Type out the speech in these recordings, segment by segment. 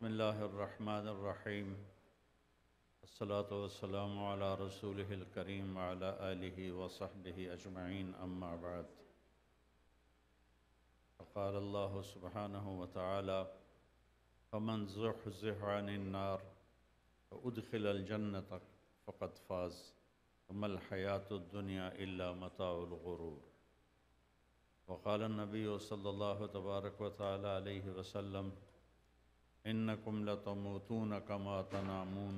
الله الرحمن الرحيم. الصلاة والسلام على رسوله الكريم وعلى آله وصحبه أجمعين، أما بعد. فقال الله سبحانه وتعالى: فمن زحزح عن النار وأدخل الجنة فقد فاز وما الحياة الدنيا إلا متاع الغرور. وقال النبي صلى الله تبارك وتعالى عليه وسلم: إنكم لتموتون كما تنامون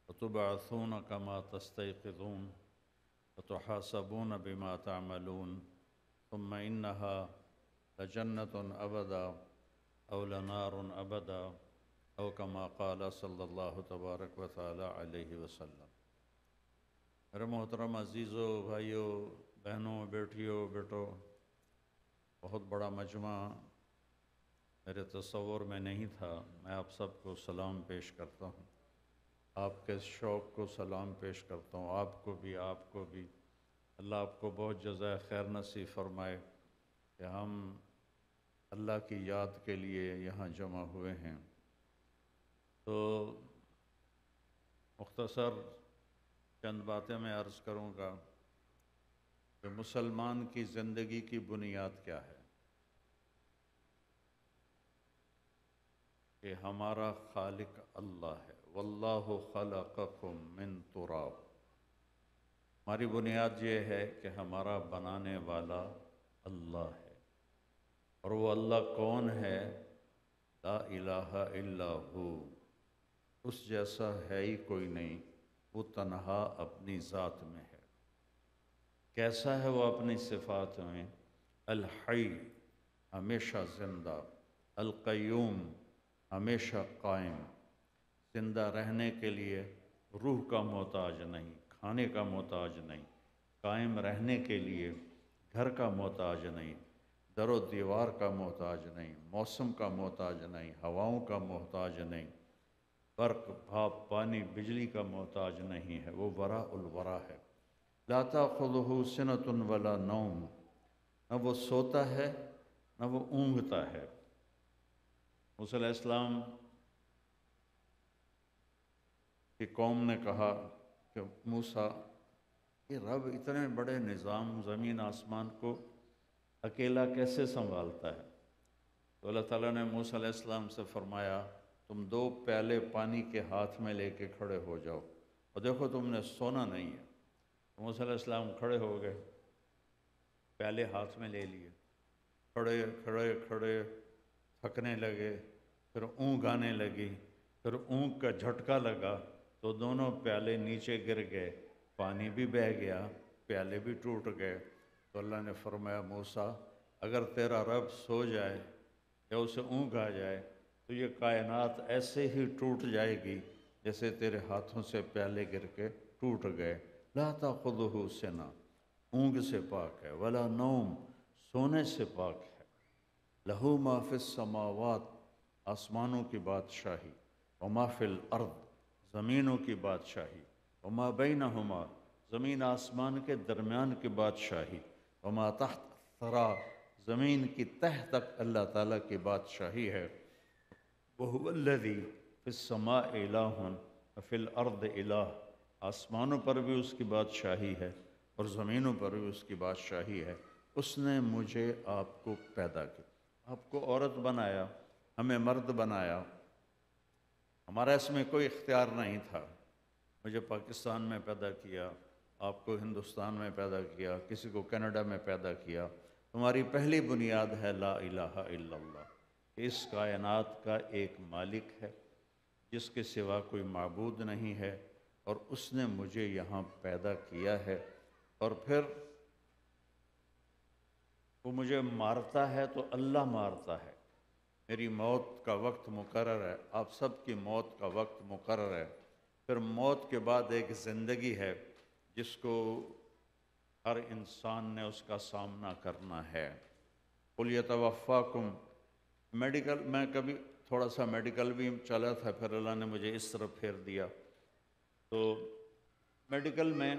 وتبعثون كما تستيقظون وتحاسبون بما تعملون ثم إنها لجنة أبدا أو لنار أبدا أو كما قال صلی اللہ تبارک و تعالی علیہ وسلم۔ میرے محترم عزیزوں، بھائیوں، بہنوں، بیٹیوں، بیٹوں، بہت بڑا مجمع میرے تصور میں نہیں تھا۔ میں آپ سب کو سلام پیش کرتا ہوں، آپ کے شوق کو سلام پیش کرتا ہوں، آپ کو بھی اللہ آپ کو بہت جزائے خیر نصیب فرمائے کہ ہم اللہ کی یاد کے لیے یہاں جمع ہوئے ہیں۔ تو مختصر چند باتیں میں عرض کروں گا کہ مسلمان کی زندگی کی بنیاد کیا ہے، کہ ہمارا خالق اللہ ہے۔ واللہ خلقکم من تراب۔ ہماری بنیاد یہ ہے کہ ہمارا بنانے والا اللہ ہے، اور وہ اللہ کون ہے؟ لا الہ الا ہو، اس جیسا ہے ہی کوئی نہیں، وہ تنہا اپنی ذات میں ہے۔ کیسا ہے وہ اپنی صفات میں؟ الحی، ہمیشہ زندہ، القیوم، ہمیشہ قائم، زندہ رہنے کے لیے روح کا محتاج نہیں، کھانے کا محتاج نہیں، قائم رہنے کے لیے گھر کا محتاج نہیں، در و دیوار کا محتاج نہیں، موسم کا محتاج نہیں، ہواؤں کا محتاج نہیں، برق، بھاپ، پانی، بجلی کا محتاج نہیں ہے۔ وہ وراء الورا ہے۔ لا تأخذہ سنۃ ولا نوم، نہ وہ سوتا ہے نہ وہ اونگتا ہے۔ موسیٰ علیہ السلام کی قوم نے کہا کہ موسیٰ، یہ رب اتنے بڑے نظام زمین آسمان کو اکیلا کیسے سنبھالتا ہے؟ تو اللہ تعالیٰ نے موسیٰ علیہ السلام سے فرمایا، تم 2 پیالے پانی کے ہاتھ میں لے کے کھڑے ہو جاؤ، اور دیکھو تم نے سونا نہیں ہے۔ تو موسیٰ علیہ السلام کھڑے ہو گئے، پیالے ہاتھ میں لے لیے، کھڑے کھڑے کھڑے تھکنے لگے، پھر اونگ آنے لگی، پھر اونگ کا جھٹکا لگا تو دونوں پیالے نیچے گر گئے، پانی بھی بہہ گیا، پیالے بھی ٹوٹ گئے۔ تو اللہ نے فرمایا، موسیٰ، اگر تیرا رب سو جائے یا اسے اونگ آ جائے تو یہ کائنات ایسے ہی ٹوٹ جائے گی جیسے تیرے ہاتھوں سے پیالے گر کے ٹوٹ گئے۔ لا تأخذہ سنہ، اونگ سے پاک ہے، ولا نوم، سونے سے پاک ہے۔ لہو ما فی السماوات، آسمانوں کی بادشاہی، وما فی الارض، زمینوں کی بادشاہی، وما بینہما، زمین آسمان کے درمیان کی بادشاہی، وما تحت الثری، زمین کی تہ تک اللہ تعالیٰ کی بادشاہی ہے۔ وَهُوَ الَّذِي فِي السَّمَاءِ إِلَٰهٌ وَفِي الْأَرْضِ إِلَٰهٌ، آسمانوں پر بھی اس کی بادشاہی ہے اور زمینوں پر بھی اس کی بادشاہی ہے۔ اس نے مجھے آپ کو پیدا کیا، آپ کو عورت بنایا، ہمیں مرد بنایا۔ ہمارا اس میں کوئی اختیار نہیں تھا۔ مجھے پاکستان میں پیدا کیا، آپ کو ہندوستان میں پیدا کیا، کسی کو کینیڈا میں پیدا کیا۔ تمہاری پہلی بنیاد ہے لا الہ الا اللہ، کہ اس کائنات کا ایک مالک ہے جس کے سوا کوئی معبود نہیں ہے، اور اس نے مجھے یہاں پیدا کیا ہے، اور پھر وہ مجھے مارتا ہے تو اللہ مارتا ہے۔ میری موت کا وقت مقرر ہے، آپ سب کی موت کا وقت مقرر ہے۔ پھر موت کے بعد ایک زندگی ہے جس کو ہر انسان نے اس کا سامنا کرنا ہے۔ قُلْ يَتَوَفَّاكُمْ، میڈیکل، میں کبھی تھوڑا سا میڈیکل بھی چلا تھا، پھر اللہ نے مجھے اس طرف پھیر دیا۔ تو میڈیکل میں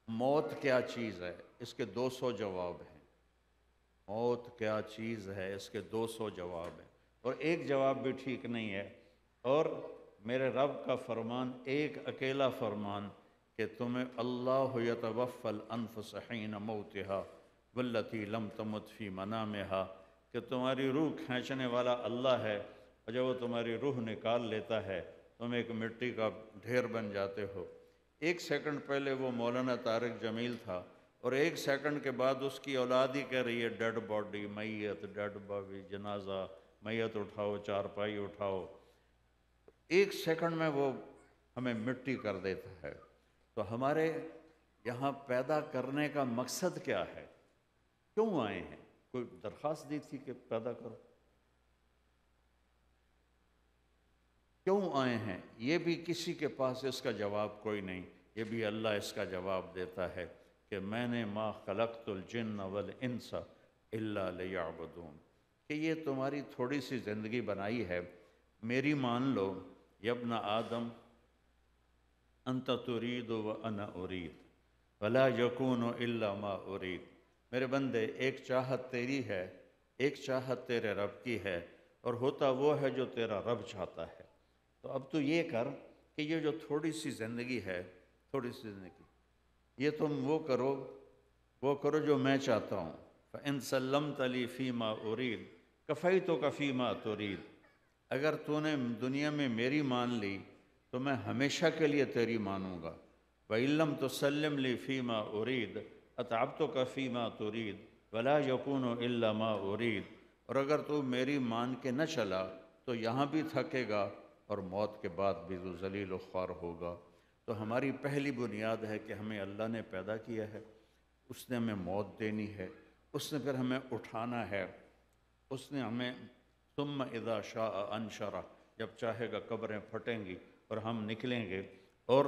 موت کیا چیز ہے، اس کے 200 جواب ہیں۔ موت کیا چیز ہے، اس کے 200 جواب ہیں۔ اور ایک جواب بھی ٹھیک نہیں ہے۔ اور میرے رب کا فرمان ایک اکیلا فرمان کہ تمہیں اللہ یتوفی الانفس حین موتہا واللتی لم تمت فی منامہا، کہ تمہاری روح کھینچنے والا اللہ ہے، اور جب وہ تمہاری روح نکال لیتا ہے تم ایک مٹی کا ڈھیر بن جاتے ہو۔ ایک سیکنڈ پہلے وہ مولانا طارق جمیل تھا، اور ایک سیکنڈ کے بعد اس کی اولاد ہی کہہ رہی ہے ڈیڈ باڈی، میت، ڈیڈ باڈی، جنازہ، میت اٹھاؤ، چارپائی اٹھاؤ۔ ایک سیکنڈ میں وہ ہمیں مٹی کر دیتا ہے۔ تو ہمارے یہاں پیدا کرنے کا مقصد کیا ہے؟ کیوں آئے ہیں؟ کوئی درخواست دی تھی کہ پیدا کرو؟ کیوں آئے ہیں؟ یہ بھی کسی کے پاس اس کا جواب کوئی نہیں۔ یہ بھی اللہ اس کا جواب دیتا ہے کہ میں نے ما خلقت الجن والانس الا لیعبدون، کہ یہ تمہاری تھوڑی سی زندگی بنائی ہے، میری مان لو۔ یا ابن آدم انت ترید وانا ارید ولا یکون الا ما ارید، میرے بندے ایک چاہت تیری ہے، ایک چاہت تیرے رب کی ہے، اور ہوتا وہ ہے جو تیرا رب چاہتا ہے۔ تو اب تو یہ کر کہ یہ جو تھوڑی سی زندگی ہے، تھوڑی سی زندگی، یہ تم وہ کرو جو میں چاہتا ہوں۔ فَإِن سَلَّمْتَ لِي فِي مَا أُرِيدُ كَفَيْتُكَ فِي مَا تُرِيدُ، اگر تو نے دنیا میں میری مان لی تو میں ہمیشہ کے لیے تیری مانوں گا۔ وَإِن لَّمْ تُسَلِّمْ لِي فِي مَا أُرِيدُ أَتْعَبْتُكَ فِي مَا تُرِيدُ وَلَا يَكُونُ إِلَّا مَا أُرِيدُ، اور اگر تو میری مان کے نہ چلا تو یہاں بھی تھکے گا اور موت کے بعد بھی تو ذلیل و خوار ہوگا۔ تو ہماری پہلی بنیاد ہے کہ ہمیں اللہ نے پیدا کیا ہے، اس نے ہمیں موت دینی ہے، اس نے پھر ہمیں اٹھانا ہے، اس نے ہمیں ثم اذا شاء انشرہ، جب چاہے گا قبریں پھٹیں گی اور ہم نکلیں گے۔ اور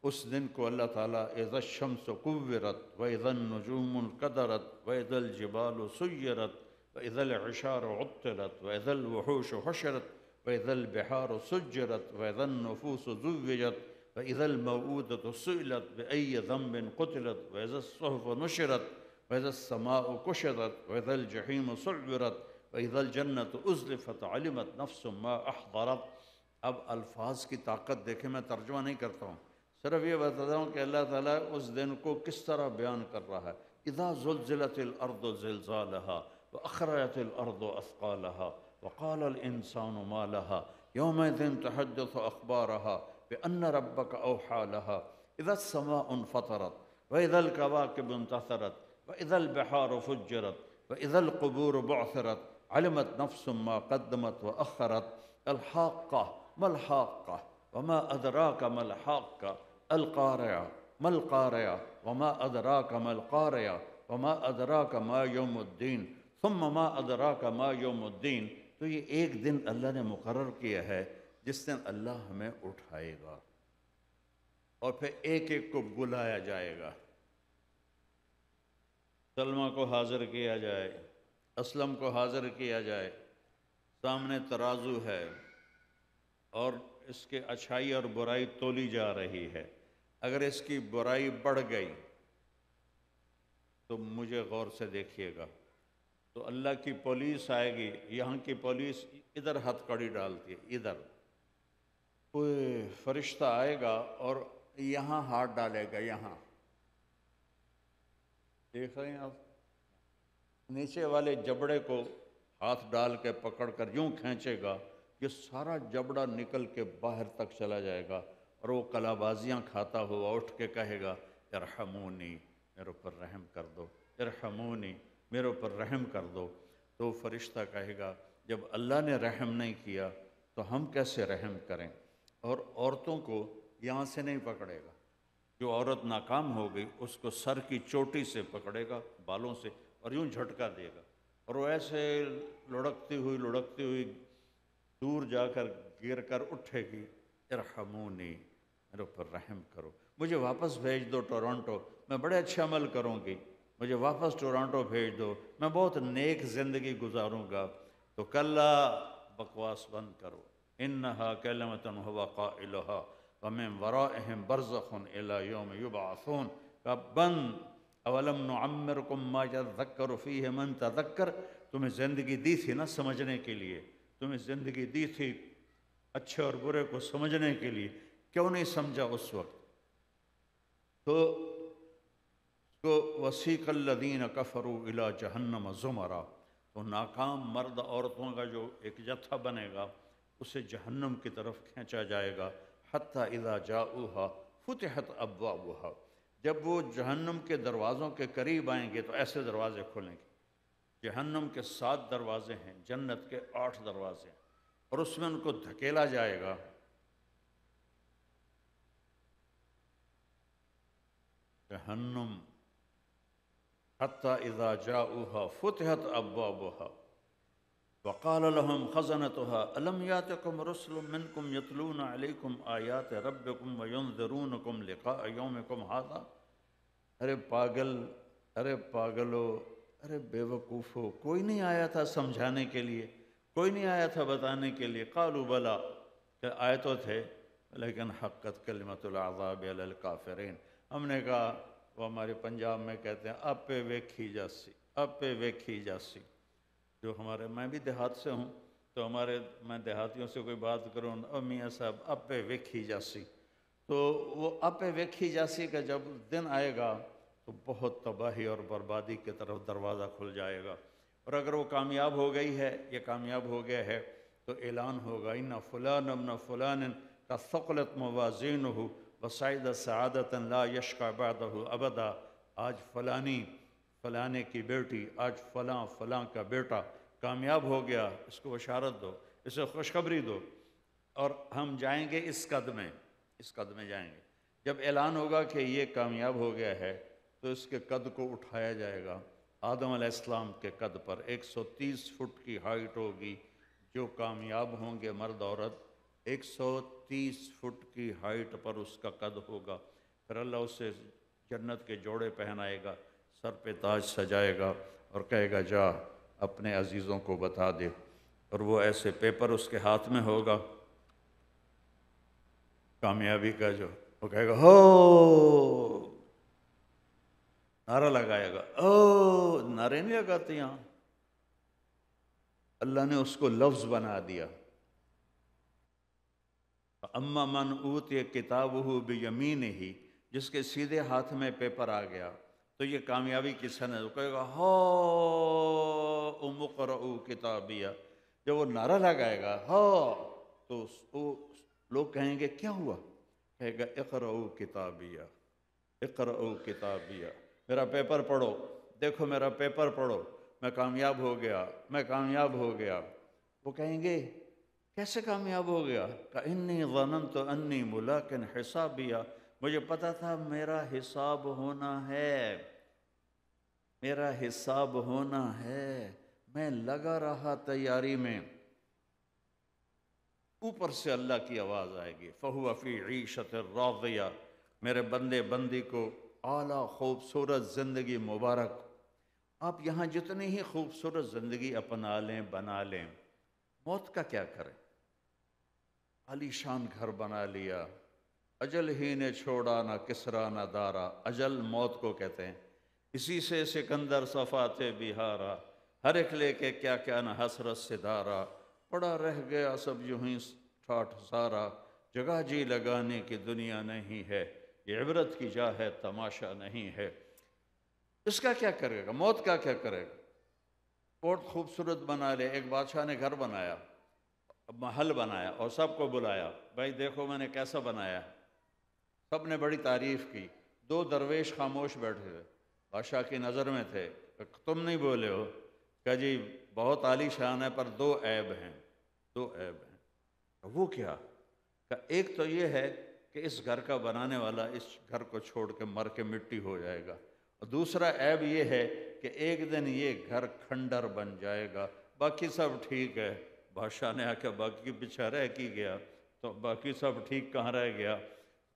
اس دن کو اللہ تعالیٰ اذا الشمس کورت واذا النجوم انکدرت واذا الجبال سیرت واذا العشار عطلت واذا الوحوش حشرت واذا البحار سجرت واذا النفوس زوجت واذا الموءودة سئلت بأي ذنب قتلت واذا الصحف نشرت واذا السماء كشطت واذا الجحيم سعرت واذا الجنة ازلفت علمت نفس ما احضرت۔ اب الفاظ کی طاقت دیکھیں، میں ترجمہ نہیں کرتا ہوں، صرف یہ بتاتا ہوں کہ اللہ تعالیٰ اس دن کو کس طرح بیان کر رہا ہے۔ اذا زلزلت الارض زلزالها واخرجت الارض اثقالها وقال الانسان ما لها يومئذ تحدث اخبارها بان ربك اوحى لها اذا السماء انفطرت واذا الكواكب انتثرت واذا البحار فجرت واذا القبور بعثرت علمت نفس ما قدمت واخرت الحاقة ما الحاقة وما أدراك ما الحاقة القارعة ما القارعة وما أدراك ما القارعة وما أدراك ما يوم الدين ثم ما أدراك ما يوم الدين۔ تو یہ ایک دن اللہ نے مقرر کیا ہے جس دن اللہ ہمیں اٹھائے گا اور پھر ایک ایک کو بلایا جائے گا۔ سلمہ کو حاضر کیا جائے، اسلم کو حاضر کیا جائے، سامنے ترازو ہے اور اس کے اچھائی اور برائی تولی جا رہی ہے۔ اگر اس کی برائی بڑھ گئی تو مجھے غور سے دیکھیے گا، تو اللہ کی پولیس آئے گی، یہاں کی پولیس ادھر ہتھ کڑی ڈالتی ہے، ادھر کوئی فرشتہ آئے گا اور یہاں ہاتھ ڈالے گا، یہاں دیکھ رہے ہیں آپ، نیچے والے جبڑے کو ہاتھ ڈال کے پکڑ کر یوں کھینچے گا، یہ سارا جبڑا نکل کے باہر تک چلا جائے گا، اور وہ کلا بازیاں کھاتا ہوا اٹھ کے کہے گا ارحمونی، میرے اوپر رحم کر دو، ارحمونی، میرے اوپر رحم کر دو۔ تو فرشتہ کہے گا جب اللہ نے رحم نہیں کیا تو ہم کیسے رحم کریں؟ اور عورتوں کو یہاں سے نہیں پکڑے گا، جو عورت ناکام ہو گئی اس کو سر کی چوٹی سے پکڑے گا، بالوں سے، اور یوں جھٹکا دے گا، اور وہ ایسے لڑکتی ہوئی دور جا کر گر کر اٹھے گی، ارحمونی، میرے اوپر رحم کرو، مجھے واپس بھیج دو ٹورانٹو، میں بڑے اچھے عمل کروں گی، مجھے واپس ٹورانٹو بھیج دو، میں بہت نیک زندگی گزاروں گا۔ تو کلا، بکواس بند کرو، انہا کلمۃ ہو قائلہا ومن ورائہم برزخ الی یوم یبعثون، کا بند، اولم نعمرکم ما یذکر فیہ من تذکر، تمہیں زندگی دی تھی نا سمجھنے کے لیے، تمہیں زندگی دی تھی اچھے اور برے کو سمجھنے کے لیے، کیوں نہیں سمجھا اس وقت؟ تو وسیق الذین کفروا الی جہنم زمرا، تو ناکام مرد عورتوں کا جو ایک جتھا بنے گا اسے جہنم کی طرف کھینچا جائے گا، حتی اذا جاؤہا فتحت ابوابہا، جب وہ جہنم کے دروازوں کے قریب آئیں گے تو ایسے دروازے کھولیں گے۔ جہنم کے 7 دروازے ہیں، جنت کے 8 دروازے ہیں، اور اس میں ان کو دھکیلا جائے گا۔ جہنم حتی اذا جاؤہا فتحت ابوابہا وقال لهم خزنتها الم یاتکم رسل منکم یتلون علیکم آیات ربکم وینذرونکم لقاء یومکم ھذا۔ ارے پاگل، ارے پاگلو، ارے بے وقوفو، کوئی نہیں آیا تھا سمجھانے کے لیے، کوئی نہیں آیا تھا بتانے کے لیے؟ قالوا بلا، کہ آئے تو تھے لیکن حقت کلمۃ العذاب علی الکافرین۔ ہم نے کہا، وہ ہمارے پنجاب میں کہتے ہیں اپے ویکھی جاسی، اپے ویکھی جاسی۔ جو ہمارے، میں بھی دیہات سے ہوں تو میں دیہاتیوں سے کوئی بات کروں، میاں صاحب اپے ویکھی جاسی، تو وہ اپے ویکھی جاسی کا جب دن آئے گا تو بہت تباہی اور بربادی کی طرف دروازہ کھل جائے گا۔ اور اگر وہ کامیاب ہو گئی ہے یا کامیاب ہو گیا ہے تو اعلان ہوگا ان فلان ابن فلان قد ثقلت موازینہ وصعد سعادۃ لا یشقى بعدہ ابدا۔ آج فلانے کی بیٹی، آج فلاں کا بیٹا کامیاب ہو گیا، اس کو بشارت دو، اسے خوشخبری دو، اور ہم جائیں گے اس قد میں جائیں گے۔ جب اعلان ہوگا کہ یہ کامیاب ہو گیا ہے تو اس کے قد کو اٹھایا جائے گا آدم علیہ السلام کے قد پر۔ 130 فٹ کی ہائٹ ہوگی، جو کامیاب ہوں گے مرد عورت 130 فٹ کی ہائٹ پر اس کا قد ہوگا۔ پھر اللہ اسے جنت کے جوڑے پہنائے گا، سر پہ تاج سجائے گا اور کہے گا جا اپنے عزیزوں کو بتا دے، اور وہ ایسے پیپر اس کے ہاتھ میں ہوگا کامیابی کا، جو وہ کہے گا ہو، نعرہ لگائے گا۔ او، نعرے نہیں لگاتے یہاں، اللہ نے اس کو لفظ بنا دیا۔ اما من اوتی کتابہ بیمینہ، جس کے سیدھے ہاتھ میں پیپر آ گیا تو یہ کامیابی کی سند، وہ کہے گا ہاؤم اقرؤوا کتابیہ۔ جب وہ نعرہ لگائے گا ہاں تو لوگ کہیں گے کیا ہوا؟ کہے گا اقرؤوا کتابیہ، اقرؤوا کتابیہ، میرا پیپر پڑھو، دیکھو میرا پیپر پڑھو، میں کامیاب ہو گیا، میں کامیاب ہو گیا۔ وہ کہیں گے کیسے کامیاب ہو گیا؟ کہ انی ظننت انی ملاق حسابیہ، مجھے پتا تھا میرا حساب ہونا ہے، میرا حساب ہونا ہے، میں لگا رہا تیاری میں۔ اوپر سے اللہ کی آواز آئے گی فَهُوَ فِي عِيشَةٍ رَاضِيَةٍ، میرے بندے بندی کو اعلیٰ خوبصورت زندگی مبارک۔ آپ یہاں جتنی ہی خوبصورت زندگی اپنا لیں، بنا لیں، موت کا کیا کریں؟ عالی شان گھر بنا لیا، اجل ہی نے چھوڑا نہ کسرا نہ دارا، اجل موت کو کہتے ہیں، اسی سے سکندر صفات بہارا، ہر ایک لے کے کیا کیا نہ حسرت سے دارا، پڑا رہ گیا سب یوں ہی ٹھاٹھ سارا، جگہ جی لگانے کی دنیا نہیں ہے، یہ عبرت کی جا ہے تماشا نہیں ہے۔ اس کا کیا کرے گا؟ موت کا کیا کرے گا؟ بہت خوبصورت بنا لے، ایک بادشاہ نے گھر بنایا، محل بنایا اور سب کو بلایا، بھائی دیکھو میں نے کیسا بنایا۔ سب نے بڑی تعریف کی، 2 درویش خاموش بیٹھے تھے، بادشاہ کی نظر میں تھے، تم نہیں بولے ہو؟ کہ جی بہت عالی شان ہے پر 2 عیب ہیں، 2 عیب ہیں۔ وہ کیا؟ کہ ایک تو یہ ہے کہ اس گھر کا بنانے والا اس گھر کو چھوڑ کے مر کے مٹی ہو جائے گا، اور دوسرا عیب یہ ہے کہ ایک دن یہ گھر کھنڈر بن جائے گا، باقی سب ٹھیک ہے۔ بادشاہ نے آ کے باقی پیچھے رہ کی گیا، تو باقی سب ٹھیک کہاں رہ گیا؟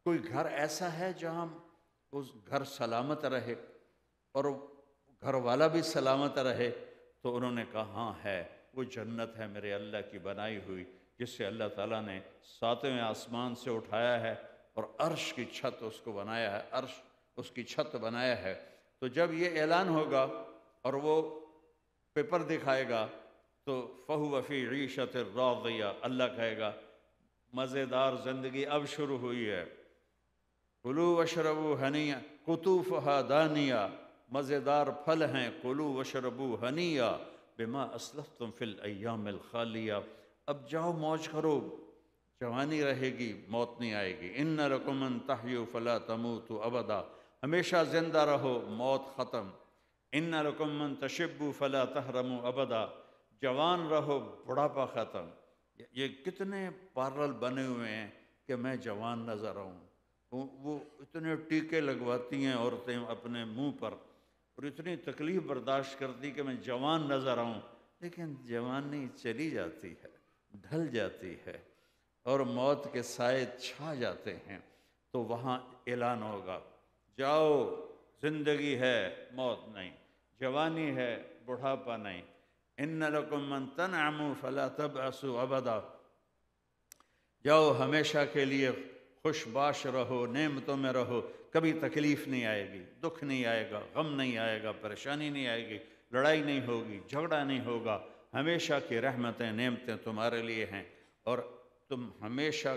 کوئی گھر ایسا ہے جہاں اس گھر سلامت رہے اور گھر والا بھی سلامت رہے؟ تو انہوں نے کہا ہاں ہے، وہ جنت ہے میرے اللہ کی بنائی ہوئی، جس سے اللہ تعالیٰ نے 7ویں آسمان سے اٹھایا ہے اور عرش کی چھت اس کو بنایا ہے، عرش اس کی چھت بنایا ہے۔ تو جب یہ اعلان ہوگا اور وہ پیپر دکھائے گا تو فہو فی عیشت راضیہ، اللہ کہے گا مزیدار زندگی اب شروع ہوئی ہے، کلوا واشربوا ہنیٰ قطوفها دانیہ، مزیدار پھل ہیں، کلوا واشربوا ہنیٰ بما اسلفتم فی الایام الخالیہ، اب جاؤ موج کرو، جوانی رہے گی، موت نہیں آئے گی، ان لکم ان تحیوا فلا تموتوا ابدا، ہمیشہ زندہ رہو، موت ختم، ان لکم ان تشبوا فلا تحرموا ابدا، جوان رہو، بڑھاپا ختم۔ یہ کتنے پارلر بنے ہوئے ہیں کہ میں جوان نظر آؤں، وہ اتنے ٹیکے لگواتی ہیں عورتیں اپنے منہ پر، اور اتنی تکلیف برداشت کرتی کہ میں جوان نظر آؤں، لیکن جوانی چلی جاتی ہے، ڈھل جاتی ہے، اور موت کے سائے چھا جاتے ہیں، تو وہاں اعلان ہوگا جاؤ، زندگی ہے، موت نہیں، جوانی ہے، بڑھاپا نہیں، ان لکم من تنعموا فلا تبعثوا ابدا، جاؤ ہمیشہ کے لیے خوش باش رہو، نعمتوں میں رہو، کبھی تکلیف نہیں آئے گی، دکھ نہیں آئے گا، غم نہیں آئے گا، پریشانی نہیں آئے گی، لڑائی نہیں ہوگی، جھگڑا نہیں ہوگا، ہمیشہ کی رحمتیں نعمتیں تمہارے لیے ہیں، اور تم ہمیشہ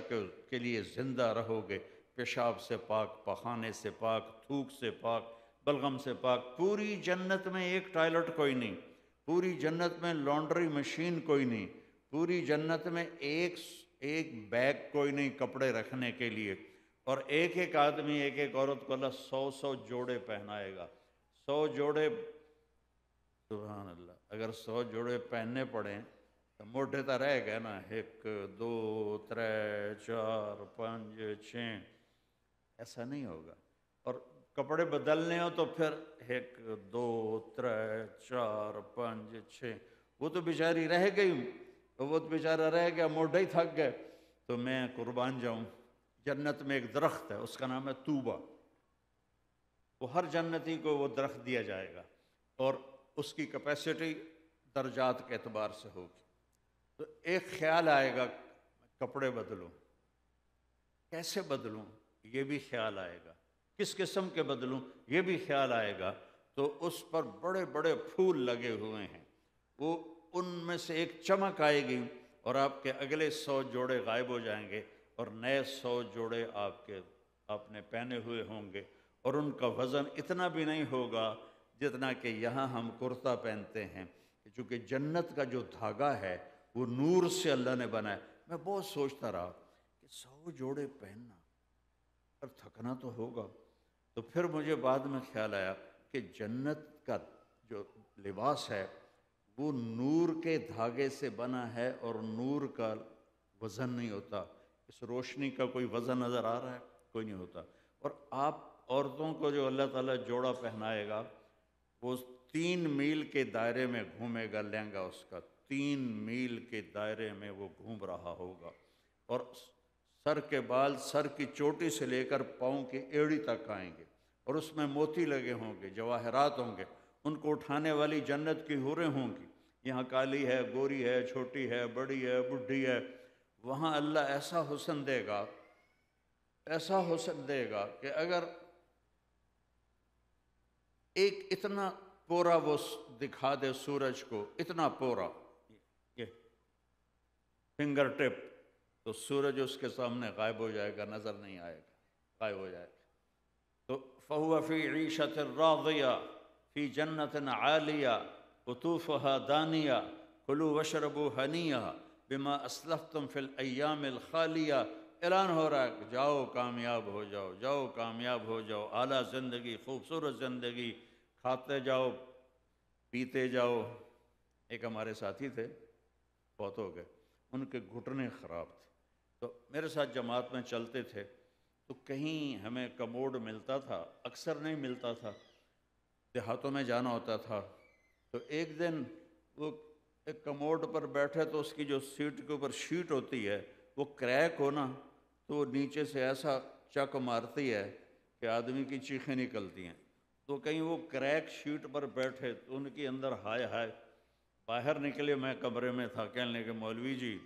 کے لیے زندہ رہو گے، پیشاب سے پاک، پخانے سے پاک، تھوک سے پاک، بلغم سے پاک، پوری جنت میں ایک ٹوائلٹ کوئی نہیں، پوری جنت میں لانڈری مشین کوئی نہیں، پوری جنت میں ایک بیگ کوئی نہیں کپڑے رکھنے کے لیے، اور ایک ایک آدمی ایک ایک عورت کو اللہ 100 جوڑے پہنائے گا، 100 جوڑے، سبحان اللہ، اگر 100 جوڑے پہننے پڑیں تو موٹے تو رہ گئے نا، 1 2 3 4 5 6، ایسا نہیں ہوگا، اور کپڑے بدلنے ہو تو پھر 1 2 3 4 5 6، وہ تو بیچاری رہ گئی، وہ تو بیچارہ رہ گیا، موٹے ہی تھک گئے، تو میں قربان جاؤں، جنت میں ایک درخت ہے، اس کا نام ہے طوبہ، وہ ہر جنتی کو وہ درخت دیا جائے گا، اور اس کی کیپیسٹی درجات کے اعتبار سے ہوگی، تو ایک خیال آئے گا کپڑے بدلوں، کیسے بدلوں یہ بھی خیال آئے گا، کس قسم کے بدلوں یہ بھی خیال آئے گا، تو اس پر بڑے بڑے پھول لگے ہوئے ہیں، وہ ان میں سے ایک چمک آئے گی، اور آپ کے اگلے 100 جوڑے غائب ہو جائیں گے، اور نئے 100 جوڑے آپ نے پہنے ہوئے ہوں گے، اور ان کا وزن اتنا بھی نہیں ہوگا جتنا کہ یہاں ہم کرتا پہنتے ہیں، چونکہ جنت کا جو دھاگا ہے وہ نور سے اللہ نے بنایا۔ میں بہت سوچتا رہا کہ 100 جوڑے پہننا، اور تھکنا تو ہوگا، تو پھر مجھے بعد میں خیال آیا کہ جنت کا جو لباس ہے وہ نور کے دھاگے سے بنا ہے، اور نور کا وزن نہیں ہوتا، اس روشنی کا کوئی وزن نظر آ رہا ہے؟ کوئی نہیں ہوتا، اور آپ عورتوں کو جو اللہ تعالیٰ جوڑا پہنائے گا وہ 3 میل کے دائرے میں گھومے گا، لہنگا اس کا 3 میل کے دائرے میں وہ گھوم رہا ہوگا، اور سر کے بال سر کی چوٹی سے لے کر پاؤں کی ایڑی تک آئیں گے، اور اس میں موتی لگے ہوں گے، جواہرات ہوں گے، ان کو اٹھانے والی جنت کی حوریں ہوں گی، یہاں کالی ہے، گوری ہے، چھوٹی ہے، بڑی ہے، بڈھی ہے، وہاں اللہ ایسا حسن دے گا، ایسا حسن دے گا کہ اگر ایک اتنا پورا وہ دکھا دے سورج کو، اتنا پورا، یہ فنگر ٹپ، تو سورج اس کے سامنے غائب ہو جائے گا، نظر نہیں آئے گا، غائب ہو جائے گا، تو فَهُوَ فِي عِيشَةٍ رَاضِيَةٍ فِي جَنَّةٍ عَالِيَةٍ قُطُوفُهَا دَانِيَةٌ كُلُوا وَاشْرَبُوا هَنِيًّا بِمَا أَسْلَفْتُمْ فِي الْأَيَّامِ الْخَالِيَةِ، اعلان ہو رہا ہے کہ جاؤ کامیاب ہو جاؤ، جاؤ کامیاب ہو جاؤ، اعلیٰ زندگی، خوبصورت زندگی، کھاتے جاؤ، پیتے جاؤ۔ ایک ہمارے ساتھی تھے، بہت ہو گئے، ان کے گھٹنے خراب تھے، تو میرے ساتھ جماعت میں چلتے تھے، تو کہیں ہمیں کموڈ ملتا تھا، اکثر نہیں ملتا تھا، دیہاتوں میں جانا ہوتا تھا، تو ایک دن وہ ایک کموڈ پر بیٹھے تو اس کی جو سیٹ کے اوپر شیٹ ہوتی ہے وہ کریک ہونا، تو وہ نیچے سے ایسا چک مارتی ہے کہ آدمی کی چیخیں نکلتی ہیں، تو کہیں وہ کریک شیٹ پر بیٹھے تو ان کی اندر ہائے ہائے، باہر نکلے، میں کمرے میں تھا، کہنے لگے مولوی جی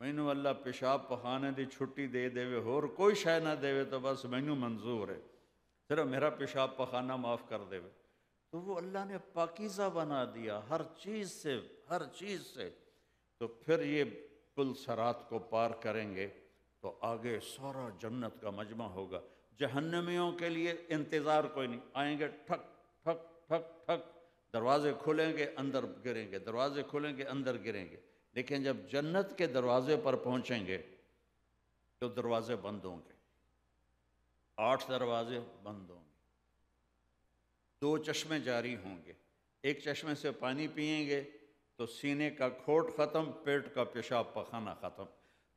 مینوں اللہ پیشاب پخانے دی چھٹی دے دے اور کوئی شے نہ دے تو بس مینوں منظور ہے، صرف میرا پیشاب پخانا معاف کر دے۔ تو وہ اللہ نے پاکیزہ بنا دیا ہر چیز سے، ہر چیز سے۔ تو پھر یہ پل صراط کو پار کریں گے تو آگے سارا جنت کا مجمع ہوگا۔ جہنمیوں کے لیے انتظار کوئی نہیں، آئیں گے ٹھک ٹھک ٹھک ٹھک، دروازے کھلیں گے اندر گریں گے، دروازے کھلیں گے اندر گریں گے۔ لیکن جب جنت کے دروازے پر پہنچیں گے تو دروازے بند ہوں گے، 8 دروازے بند ہوں گے، 2 چشمے جاری ہوں گے۔ ایک چشمے سے پانی پئیں گے تو سینے کا کھوٹ ختم، پیٹ کا پیشاب پخانہ ختم۔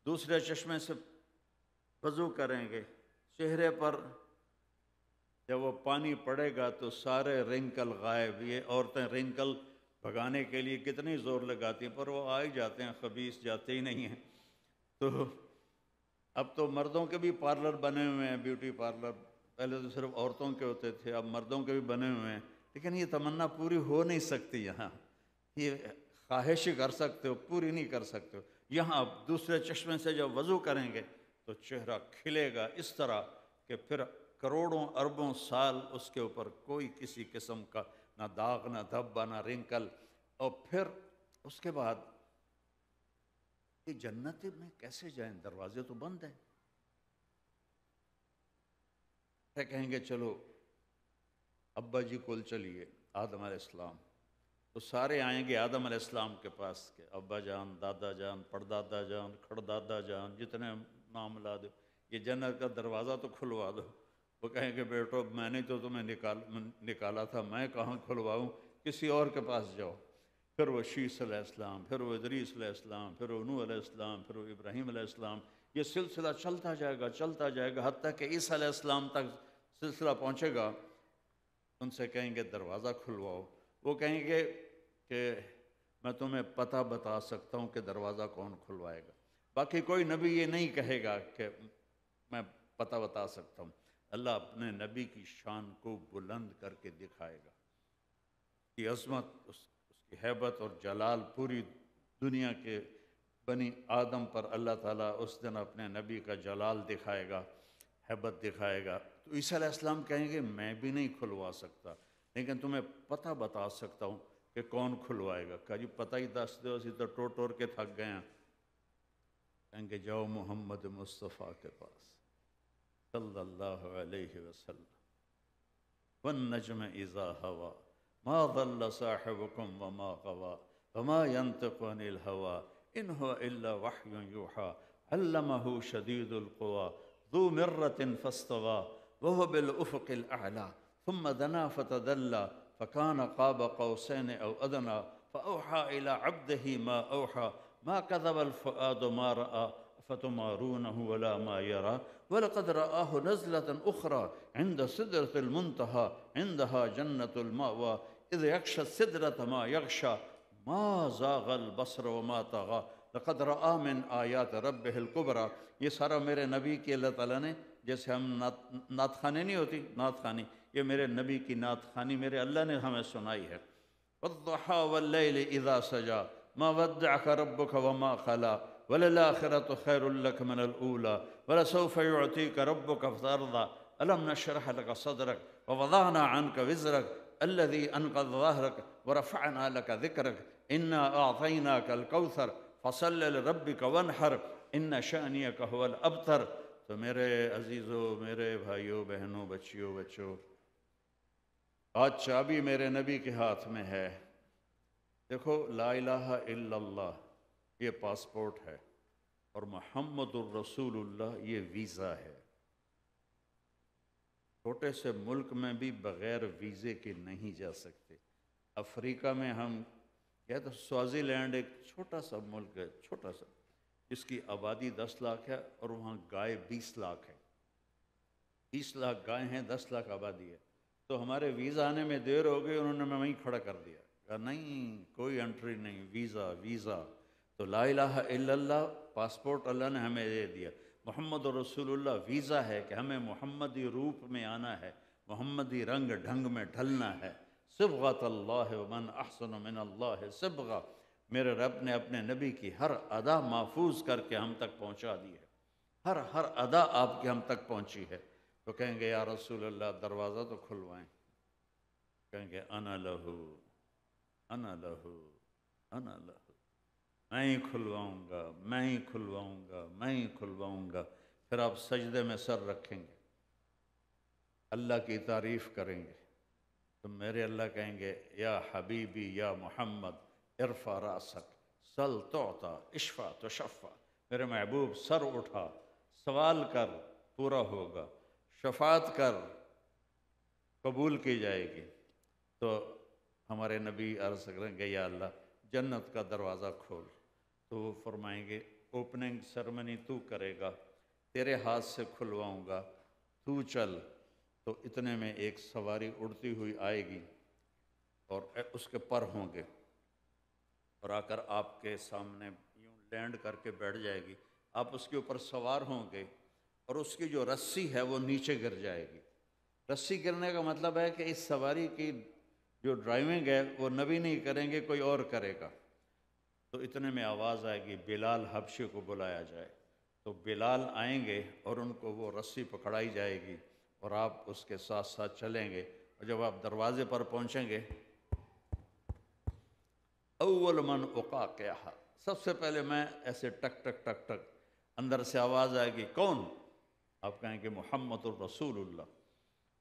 دوسرے چشمے سے وضو کریں گے، چہرے پر جب وہ پانی پڑے گا تو سارے رنکل غائب۔ یہ عورتیں رنکل بھگانے کے لیے کتنی زور لگاتی ہیں، پر وہ آ ہی جاتے ہیں، خبیث جاتے ہی نہیں ہیں۔ تو اب تو مردوں کے بھی پارلر بنے ہوئے ہیں، بیوٹی پارلر، پہلے تو صرف عورتوں کے ہوتے تھے، اب مردوں کے بھی بنے ہوئے ہیں۔ لیکن یہ تمنا پوری ہو نہیں سکتی یہاں، یہ خواہش ہی کر سکتے ہو، پوری نہیں کر سکتے ہو۔ یہاں اب دوسرے چشمے سے جب وضو کریں گے تو چہرہ کھلے گا اس طرح کہ پھر کروڑوں اربوں سال اس کے اوپر کوئی کسی قسم کا نہ داغ، نہ دھبا، نہ رنکل۔ اور پھر اس کے بعد یہ جنت میں کیسے جائیں، دروازے تو بند ہیں۔ پھر کہیں گے چلو ابا جی کول چلیے، آدم علیہ السلام، تو سارے آئیں گے آدم علیہ السلام کے پاس کہ ابا جان، دادا جان، پردادا جان، کھڑدادا جان، جتنے نام لا دو، یہ جنت کا دروازہ تو کھلوا دو۔ وہ کہیں گے بیٹو میں نے تو تمہیں نکالا تھا، میں کہاں کھلواؤں، کسی اور کے پاس جاؤ۔ پھر وہ شیس علیہ السلام، پھر وہ ادریس علیہ السلام، پھر وہ نوح علیہ السلام، پھر وہ ابراہیم علیہ السلام، یہ سلسلہ چلتا جائے گا، چلتا جائے گا، حتیٰ کہ عیسیٰ علیہ السلام تک سلسلہ پہنچے گا۔ ان سے کہیں گے دروازہ کھلواؤ، وہ کہیں گے کہ میں تمہیں پتہ بتا سکتا ہوں کہ دروازہ کون کھلوائے گا۔ باقی کوئی نبی یہ نہیں کہے گا کہ میں پتہ بتا سکتا ہوں۔ اللہ اپنے نبی کی شان کو بلند کر کے دکھائے گا، کی عظمت، اس کی ہیبت اور جلال پوری دنیا کے بنی آدم پر اللہ تعالیٰ اس دن اپنے نبی کا جلال دکھائے گا، ہیبت دکھائے گا۔ تو عیسیٰ علیہ السلام کہیں گے میں بھی نہیں کھلوا سکتا، لیکن تمہیں پتہ بتا سکتا ہوں کہ کون کھلوائے گا۔ کہا جی پتہ ہی دس دو، اسی تو ٹور ٹور کے تھک گئے ہیں۔ کہیں گے جاؤ محمد مصطفیٰ کے پاس صلی اللہ علیہ وسلم، والنجم اذا ہوا ما ضل صاحبكم وما غوى وما ينطق عن الهوى ان هو الا وحي يوحى علمه شديد القوى ذو مرة فاستوى وهو بالافق الاعلى ثم دنا فتدلى فكان قاب قوسين او ادنى فاوحى الى عبده ما اوحى ما كذب الفؤاد ما راى فتمارونه ولا ما يرى ولقد رآه نزلة أخرى عند سدرة المنتهى عندها جنة المأوى إذ يغشى السدرة ما يغشى ما زاغ البصر وما طغى لقد رآ من آیات ربه الکبریٰ۔ یہ سارا میرے نبی کی اللہ تعالیٰ نے، جیسے ہم نعت خوانی نہیں ہوتی، نعت خوانی، یہ میرے نبی کی نعت خوانی میرے اللہ نے ہمیں سنائی ہے۔ والضحى والليل إذا سجى ما ودعك ربك وما خلا وللآخرة خير لك من الأولى ولسوف يعطيك ربك فترضى ألم نشرح لك صدرك ووضعنا عنك وزرك الذي أنقض ظهرك ورفعنا لك ذكرك إنا أعطيناك الكوثر فصل لربك وانحر إن شأنك هو الأبتر۔ تو میرے عزیزوں، میرے بھائیوں، بہنوں، بچیوں، بچوں، آج چابی میرے نبی کے ہاتھ میں ہے۔ دیکھو لا الہ الا اللہ یہ پاسپورٹ ہے، اور محمد الرسول اللہ یہ ویزا ہے۔ چھوٹے سے ملک میں بھی بغیر ویزے کے نہیں جا سکتے۔ افریقہ میں ہم کیا تو سوازی لینڈ ایک چھوٹا سا ملک ہے، چھوٹا سا، جس کی آبادی 10 لاکھ ہے اور وہاں گائے 20 لاکھ ہے۔ 20 لاکھ گائے ہیں، 10 لاکھ آبادی ہے۔ تو ہمارے ویزا آنے میں دیر ہو گئی، انہوں نے میں وہیں کھڑا کر دیا، کہا نہیں کوئی انٹری نہیں، ویزا ویزا۔ تو لا الہ الا اللہ پاسپورٹ اللہ نے ہمیں دے دیا، محمد رسول اللہ ویزا ہے کہ ہمیں محمدی روپ میں آنا ہے، محمدی رنگ ڈھنگ میں ڈھلنا ہے۔ صبغۃ اللہ ومن احسن من اللہ صبغہ، میرے رب نے اپنے نبی کی ہر ادا محفوظ کر کے ہم تک پہنچا دی ہے، ہر ادا آپ کے ہم تک پہنچی ہے۔ تو کہیں گے یا رسول اللہ دروازہ تو کھلوائیں۔ کہیں گے انا لہو انا لہو انا لہو، میں ہی کھلواؤں گا، میں ہی کھلواؤں گا، میں ہی کھلواؤں گا۔ پھر آپ سجدے میں سر رکھیں گے، اللہ کی تعریف کریں گے، تو میرے اللہ کہیں گے یا حبیبی یا محمد ارفع راسک سل تعطا اشفع تشفع، میرے محبوب سر اٹھا، سوال کر پورا ہوگا، شفاعت کر قبول کی جائے گی۔ تو ہمارے نبی عرض کریں گے یا اللہ جنت کا دروازہ کھول، تو وہ فرمائیں گے اوپننگ سرمنی تو کرے گا، تیرے ہاتھ سے کھلواؤں گا، تو چل۔ تو اتنے میں ایک سواری اڑتی ہوئی آئے گی اور اس کے پر ہوں گے، اور آ کر آپ کے سامنے یوں لینڈ کر کے بیٹھ جائے گی، آپ اس کے اوپر سوار ہوں گے، اور اس کی جو رسی ہے وہ نیچے گر جائے گی۔ رسی گرنے کا مطلب ہے کہ اس سواری کی جو ڈرائیونگ ہے وہ نبی نہیں کریں گے، کوئی اور کرے گا۔ تو اتنے میں آواز آئے گی بلال حبشی کو بلایا جائے، تو بلال آئیں گے اور ان کو وہ رسی پکڑائی جائے گی، اور آپ اس کے ساتھ ساتھ چلیں گے، اور جب آپ دروازے پر پہنچیں گے اول من اقاقعہ، سب سے پہلے میں ایسے ٹک ٹک ٹک ٹک، اندر سے آواز آئے گی کون؟ آپ کہیں گے محمد الرسول اللہ۔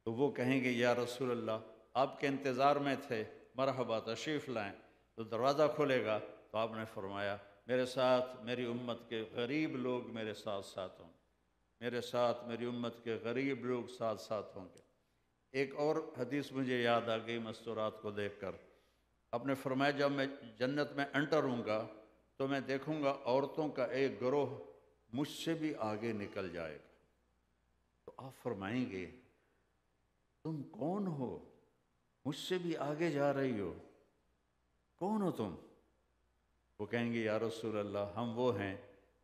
تو وہ کہیں گے یا رسول اللہ آپ کے انتظار میں تھے، مرحبا تشریف لائیں۔ تو دروازہ کھلے گا، تو آپ نے فرمایا میرے ساتھ میری امت کے غریب لوگ میرے ساتھ ساتھ ہوں، میرے ساتھ میری امت کے غریب لوگ ساتھ ساتھ ہوں گے۔ ایک اور حدیث مجھے یاد آ گئی مستورات کو دیکھ کر، آپ نے فرمایا جب میں جنت میں انٹر ہوں گا تو میں دیکھوں گا عورتوں کا ایک گروہ مجھ سے بھی آگے نکل جائے گا۔ تو آپ فرمائیں گے تم کون ہو، مجھ سے بھی آگے جا رہی ہو، کون ہو تم؟ وہ کہیں گے یا رسول اللہ ہم وہ ہیں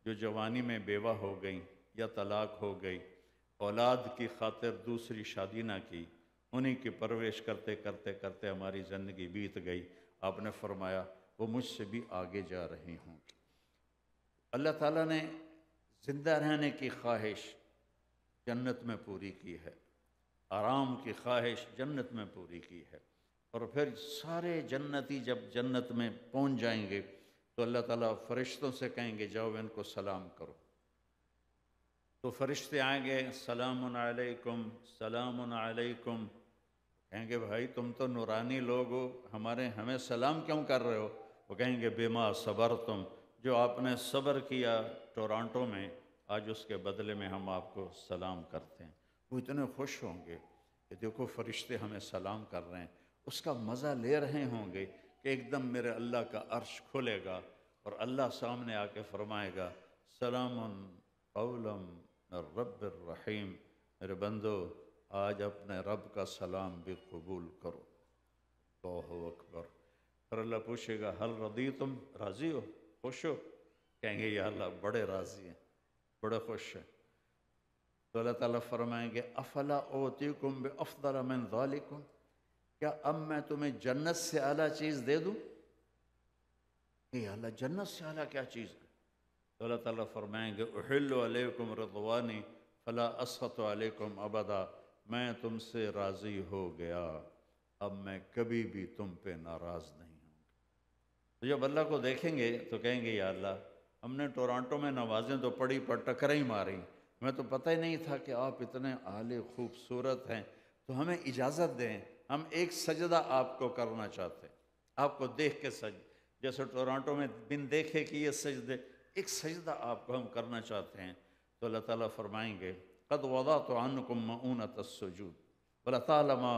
جو جوانی میں بیوہ ہو گئیں یا طلاق ہو گئی، اولاد کی خاطر دوسری شادی نہ کی، انہی کی پرورش کرتے کرتے کرتے ہماری زندگی بیت گئی۔ آپ نے فرمایا وہ مجھ سے بھی آگے جا رہی ہوں۔ اللہ تعالیٰ نے زندہ رہنے کی خواہش جنت میں پوری کی ہے، آرام کی خواہش جنت میں پوری کی ہے، اور پھر سارے جنتی جب جنت میں پہنچ جائیں گے تو اللہ تعالیٰ فرشتوں سے کہیں گے جاؤ ان کو سلام کرو۔ تو فرشتے آئیں گے سلام علیکم سلام علیکم، کہیں گے بھائی تم تو نورانی لوگ ہو، ہمیں سلام کیوں کر رہے ہو؟ وہ کہیں گے بما صبرتم، جو آپ نے صبر کیا ٹورانٹو میں، آج اس کے بدلے میں ہم آپ کو سلام کرتے ہیں۔ وہ اتنے خوش ہوں گے کہ دیکھو فرشتے ہمیں سلام کر رہے ہیں، اس کا مزہ لے رہے ہوں گے کہ ایک دم میرے اللہ کا عرش کھلے گا اور اللہ سامنے آ کے فرمائے گا سلام قولا من رب الرحیم، میرے بندو آج اپنے رب کا سلام بھی قبول کرو۔ اللہ اکبر۔ پھر اللہ پوچھے گا حل رضیتم، راضی ہو، خوش ہو؟ کہیں گے یا اللہ بڑے راضی ہیں، بڑے خوش ہیں۔ تو اللہ تعالیٰ فرمائیں گے افلا اوتیکم بافضل من ذالکم، کیا اب میں تمہیں جنت سے اعلیٰ چیز دے دوں؟ کہ اللہ جنت سے اعلیٰ کیا چیز ہے؟ تو اللہ تعالیٰ فرمائیں گے احل علیکم رضوانی فلا اسخط علیکم ابدا، میں تم سے راضی ہو گیا، اب میں کبھی بھی تم پہ ناراض نہیں ہوں گا۔ تو جب اللہ کو دیکھیں گے تو کہیں گے یا اللہ ہم نے ٹورانٹو میں نمازیں تو پڑھی پر ٹکریں ہی ماری، میں تو پتہ ہی نہیں تھا کہ آپ اتنے اعلی خوبصورت ہیں، تو ہمیں اجازت دیں، ہم ایک سجدہ آپ کو کرنا چاہتے ہیں، آپ کو دیکھ کے جیسے ٹورانٹو میں بن دیکھے کہ یہ سجدے، ایک سجدہ آپ کو ہم کرنا چاہتے ہیں۔ تو اللہ تعالیٰ فرمائیں گے قد وضعت عنکم مؤونۃ السجود ولطالما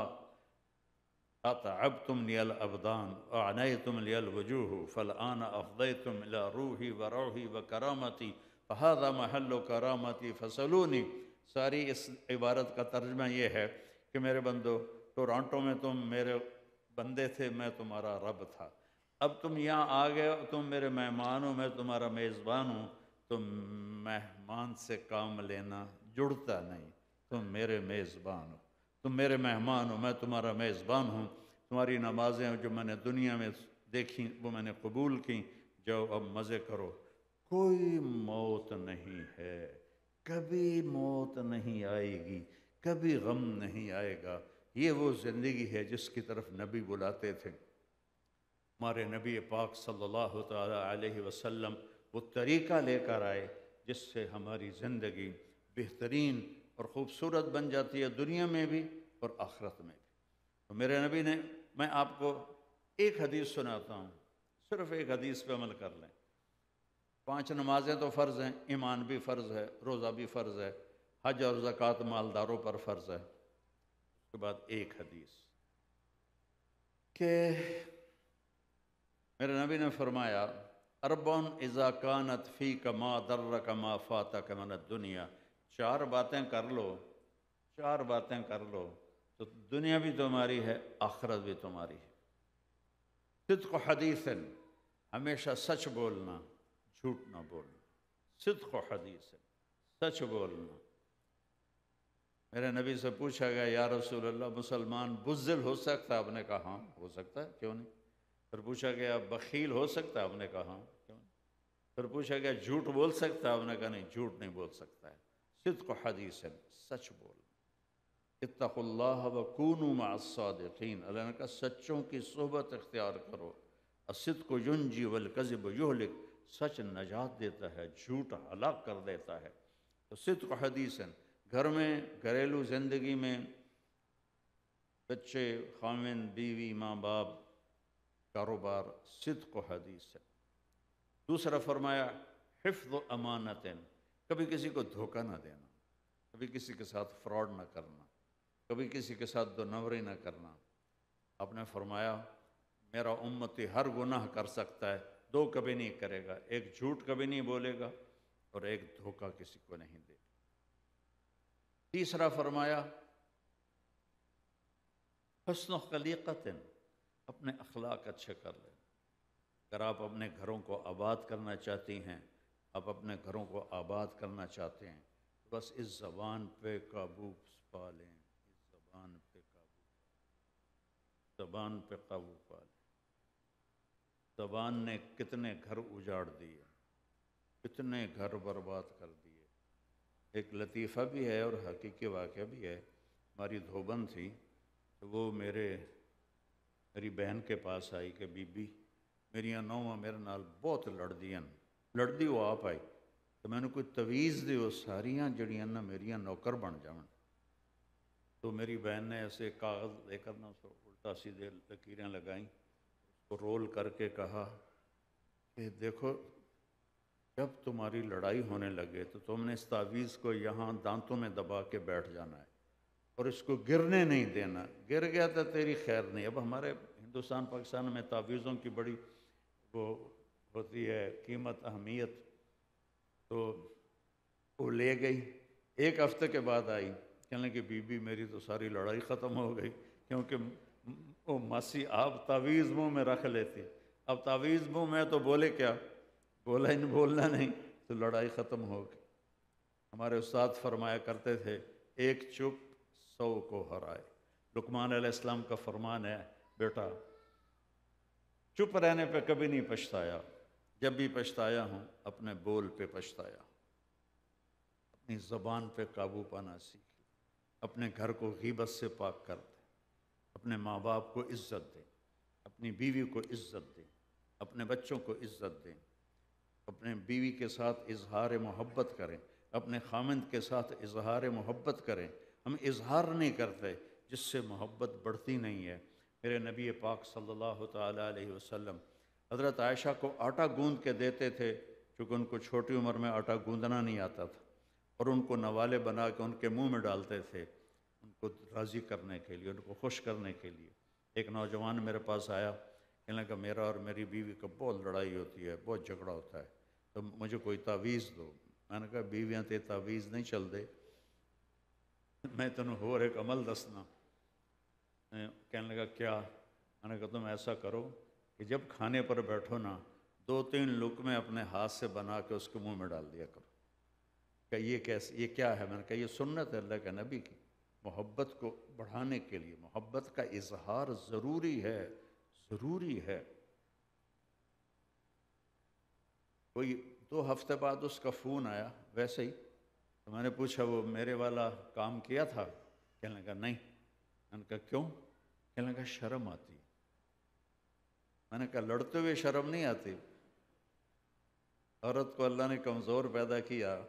اتعبتم لی الابدان وعنیتم لی الوجوہ فالآن افضیتم الی روحی وروحی وکرامتی فہذا محل کرامتی فسلونی۔ ساری اس عبارت کا ترجمہ یہ ہے کہ میرے بندو ٹورانٹو میں تم میرے بندے تھے، میں تمہارا رب تھا، اب تم یہاں آ گئے ہو، تم میرے مہمان ہو، میں تمہارا میزبان ہوں، تم مہمان سے کام لینا جڑتا نہیں، تم میرے میزبان ہو، تم میرے مہمان ہو، میں تمہارا میزبان ہوں، تمہاری نمازیں جو میں نے دنیا میں دیکھی وہ میں نے قبول کی، جاؤ اب مزے کرو۔ کوئی موت نہیں ہے، کبھی موت نہیں آئے گی، کبھی غم نہیں آئے گا، یہ وہ زندگی ہے جس کی طرف نبی بلاتے تھے۔ ہمارے نبی پاک صلی اللہ تعالی علیہ وسلم وہ طریقہ لے کر آئے جس سے ہماری زندگی بہترین اور خوبصورت بن جاتی ہے، دنیا میں بھی اور آخرت میں بھی۔ تو میرے نبی نے، میں آپ کو ایک حدیث سناتا ہوں، صرف ایک حدیث پہ عمل کر لیں۔ 5 نمازیں تو فرض ہیں، ایمان بھی فرض ہے، روزہ بھی فرض ہے، حج اور زکوٰۃ مالداروں پر فرض ہے۔ اس کے بعد ایک حدیث کہ میرے نبی نے فرمایا اربعن اذا کانت فیک ما درک ما فاتک من الدنیا، 4 باتیں کر لو، 4 باتیں کر لو تو دنیا بھی تمہاری ہے، آخرت بھی تمہاری ہے۔ صدق حدیث، ہمیشہ سچ بولنا، جھوٹ نہ بولنا۔ صدق حدیث، سچ بولنا۔ میرے نبی سے پوچھا گیا یا رسول اللہ مسلمان بزدل ہو سکتا ہے؟ آپ نے کہا ہاں ہو سکتا ہے، کیوں نہیں۔ پھر پوچھا گیا بخیل ہو سکتا ہے؟ آپ نے کہا ہاں، کیوں نہیں۔ پھر پوچھا گیا جھوٹ بول سکتا ہے؟ آپ نے کہا نہیں، جھوٹ نہیں بول سکتا ہے۔ صدق حدیث، سچ بول۔ اتقوا اللہ وکونوا مع الصادقین، اللہ نے کہا سچوں کی صحبت اختیار کرو۔ الصدق ینجی والکذب یہلک، سچ نجات دیتا ہے، جھوٹ ہلاک کر دیتا ہے۔ تو صدق حدیث، گھر میں، گھریلو زندگی میں، بچے، خاوند، بیوی، ماں باپ، کاروبار، صدق و حدیث ہے۔ دوسرا فرمایا حفظ امانت، کبھی کسی کو دھوکہ نہ دینا، کبھی کسی کے ساتھ فراڈ نہ کرنا، کبھی کسی کے ساتھ دو نمبری نہ کرنا۔ آپ نے فرمایا میرا امتی ہر گناہ کر سکتا ہے، 2 کبھی نہیں کرے گا، ایک جھوٹ کبھی نہیں بولے گا اور ایک دھوکہ کسی کو نہیں دے گا۔ تیسرا فرمایا حسن خلیقت، اپنے اخلاق اچھے کر لیں۔ اگر آپ اپنے گھروں کو آباد کرنا چاہتی ہیں، آپ اپنے گھروں کو آباد کرنا چاہتے ہیں، بس اس زبان پہ قابو پا لیں، اس زبان پہ قابو، زبان پہ قابو پا لیں۔ زبان نے کتنے گھر اجاڑ دیے، کتنے گھر برباد کر دیے۔ ایک لطیفہ بھی ہے اور حقیقی واقعہ بھی ہے۔ ہماری دھوبن تھی تو وہ میری بہن کے پاس آئی کہ بی بی میری نوواں میرے نال بہت لڑدی وہ آپ آئی تو میں نے کوئی تویز دی، وہ ساریاں جڑیاں نا میریاں نوکر بن جاون۔ تو میری بہن نے ایسے کاغذ لے کر نا اس کو الٹا سیدھے لکیریں لگائیں، اس کو رول کر کے کہا کہ دیکھو جب تمہاری لڑائی ہونے لگے تو تم نے اس تعویذ کو یہاں دانتوں میں دبا کے بیٹھ جانا ہے اور اس کو گرنے نہیں دینا، گر گیا تو تیری خیر نہیں۔ اب ہمارے ہندوستان پاکستان میں تعویذوں کی بڑی وہ ہوتی ہے قیمت، اہمیت، تو وہ لے گئی۔ 1 ہفتے کے بعد آئی، کہنے کہ بی بی میری تو ساری لڑائی ختم ہو گئی، کیونکہ وہ ماسی آپ تعویذ منہ میں رکھ لیتی، اب تعویذ منہ میں تو بولے کیا، بولنا نہیں، تو لڑائی ختم ہو گئی۔ ہمارے استاد فرمایا کرتے تھے ایک چپ 100 کو ہرائے۔ لقمان علیہ السلام کا فرمان ہے بیٹا چپ رہنے پہ کبھی نہیں پچھتایا، جب بھی پچھتایا ہوں اپنے بول پہ پچھتایا۔ اپنی زبان پہ قابو پانا سیکھیں، اپنے گھر کو غیبت سے پاک کر دیں، اپنے ماں باپ کو عزت دیں، اپنی بیوی کو عزت دیں، اپنے بچوں کو عزت دیں، اپنے بیوی کے ساتھ اظہار محبت کریں، اپنے خامند کے ساتھ اظہار محبت کریں۔ ہم اظہار نہیں کرتے جس سے محبت بڑھتی نہیں ہے۔ میرے نبی پاک صلی اللہ تعالیٰ علیہ وسلم حضرت عائشہ کو آٹا گوندھ کے دیتے تھے، چونکہ ان کو چھوٹی عمر میں آٹا گوندھنا نہیں آتا تھا، اور ان کو نوالے بنا کے ان کے منہ میں ڈالتے تھے، ان کو راضی کرنے کے لیے، ان کو خوش کرنے کے لیے۔ ایک نوجوان میرے پاس آیا، کہنے لگا میرا اور میری بیوی کا بہت لڑائی ہوتی ہے، بہت جھگڑا ہوتا ہے، تو مجھے کوئی تعویذ دو۔ میں نے کہا بیویاں تے تعویذ نہیں چل دے، میں تنوں ہور ایک عمل دسنا۔ کہنے لگا کیا؟ میں نے کہا تم ایسا کرو کہ جب کھانے پر بیٹھو نا 2-3 لقمے اپنے ہاتھ سے بنا کے اس کے منہ میں ڈال دیا کرو۔ کہ یہ کیسے، یہ کیا ہے؟ میں نے کہا یہ سنت ہے اللہ کے نبی کی، محبت کو بڑھانے کے لیے محبت کا اظہار ضروری ہے، ضروری ہے۔ کوئی 2 ہفتے بعد اس کا فون آیا ویسے ہی، تو میں نے پوچھا وہ میرے والا کام کیا تھا؟ کہنے لگا نہیں۔ میں نے کہا کیوں؟ کہنے لگا شرم آتی. میں نے کہا لڑتے ہوئے شرم نہیں آتی؟ عورت کو اللہ نے کمزور پیدا کیا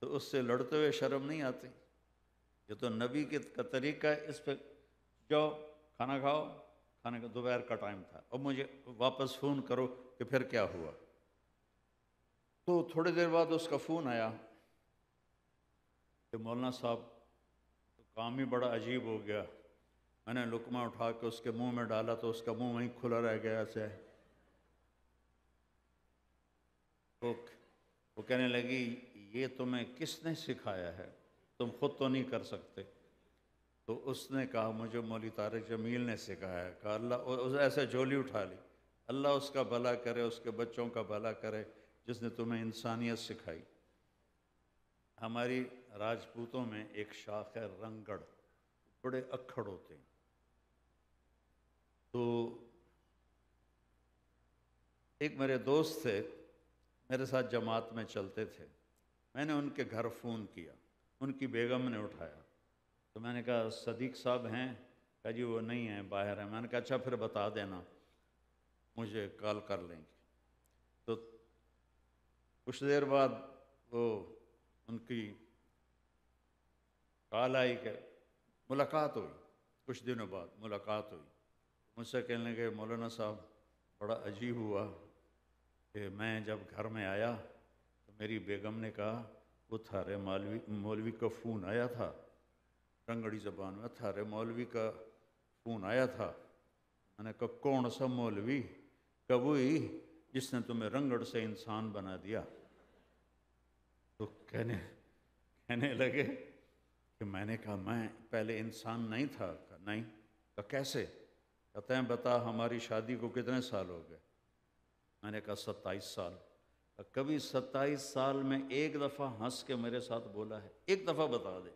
تو اس سے لڑتے ہوئے شرم نہیں آتی؟ یہ تو نبی کا طریقہ ہے. اس پہ جاؤ کھانا کھاؤ، کھانے کا دوپہر کا ٹائم تھا، اب مجھے واپس فون کرو کہ پھر کیا ہوا. تو تھوڑی دیر بعد اس کا فون آیا کہ مولانا صاحب تو کام ہی بڑا عجیب ہو گیا. میں نے لقمہ اٹھا کے اس کے منہ میں ڈالا تو اس کا منہ وہیں کھلا رہ گیا ایسے. وہ کہنے لگی یہ تمہیں کس نے سکھایا ہے، تم خود تو نہیں کر سکتے؟ تو اس نے کہا مجھے مولوی طارق جمیل نے سکھایا ہے. کہا اللہ، ایسے جھولی اٹھا لی. اللہ اس کا بھلا کرے، اس کے بچوں کا بھلا کرے جس نے تمہیں انسانیت سکھائی. ہماری راجپوتوں میں ایک شاخ ہے رنگڑ، بڑے اکھڑ ہوتے ہیں. تو ایک میرے دوست تھے، میرے ساتھ جماعت میں چلتے تھے. میں نے ان کے گھر فون کیا، ان کی بیگم نے اٹھایا. تو میں نے کہا صدیق صاحب ہیں؟ کہا جی وہ نہیں ہیں، باہر ہیں. میں نے کہا اچھا پھر بتا دینا، مجھے کال کر لیں گے. تو کچھ دیر بعد وہ ان کی کال آئی کہ ملاقات ہوئی. کچھ دنوں بعد ملاقات ہوئی. مجھ سے کہنے لگے مولانا صاحب بڑا عجیب ہوا کہ میں جب گھر میں آیا تو میری بیگم نے کہا وہ تھارے مولوی کا فون آیا تھا. رنگڑی زبان میں تھارے مولوی کا فون آیا تھا. میں نے کہا کون سا مولوی؟ کہ وہی جس نے تمہیں رنگڑ سے انسان بنا دیا. تو کہنے لگے کہ میں نے کہا میں پہلے انسان نہیں تھا. کہا نہیں. کہا کیسے؟ کہتے ہیں بتا ہماری شادی کو کتنے سال ہو گئے؟ میں نے کہا 27 سال. کبھی 27 سال میں ایک دفعہ ہنس کے میرے ساتھ بولا ہے؟ ایک دفعہ بتا دے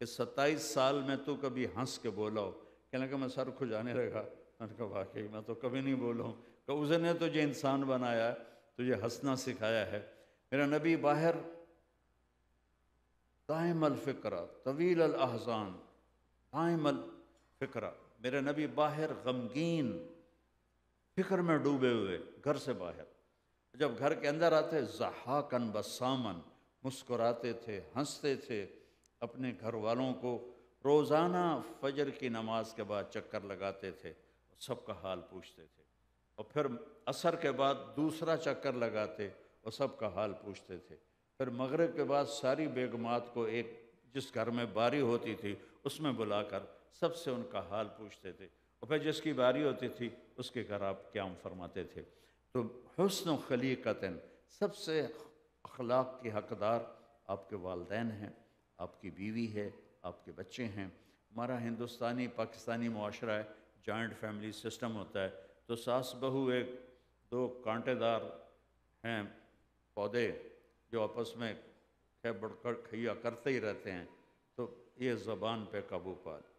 کہ 27 سال میں تو کبھی ہنس کے بولا ہو. کہنے لگا میں سر کھجانے لگا. میں نے کہا واقعی میں تو کبھی نہیں بولا ہوں. کہ اس نے تجھے انسان بنایا، تجھے ہنسنا سکھایا ہے. میرا نبی باہر دائم الفکرہ طویل الاحزان، دائم الفکرہ، میرے نبی باہر غمگین فکر میں ڈوبے ہوئے گھر سے باہر. جب گھر کے اندر آتے ضحاکن بسامن، مسکراتے تھے، ہنستے تھے. اپنے گھر والوں کو روزانہ فجر کی نماز کے بعد چکر لگاتے تھے، سب کا حال پوچھتے تھے. اور پھر عصر کے بعد دوسرا چکر لگاتے اور سب کا حال پوچھتے تھے. پھر مغرب کے بعد ساری بیگمات کو ایک جس گھر میں باری ہوتی تھی اس میں بلا کر سب سے ان کا حال پوچھتے تھے. اور پھر جس کی باری ہوتی تھی اس کے گھر آپ قیام فرماتے تھے. تو حسن و خلیقتن، سب سے اخلاق کی حقدار آپ کے والدین ہیں، آپ کی بیوی ہے، آپ کے بچے ہیں. ہمارا ہندوستانی پاکستانی معاشرہ ہے، جوائنٹ فیملی سسٹم ہوتا ہے. تو ساس بہو ایک دو کانٹے دار ہیں پودے جو آپس میں بڑھ کر کھیا کرتے ہی رہتے ہیں. تو یہ زبان پہ قابو پا لیں،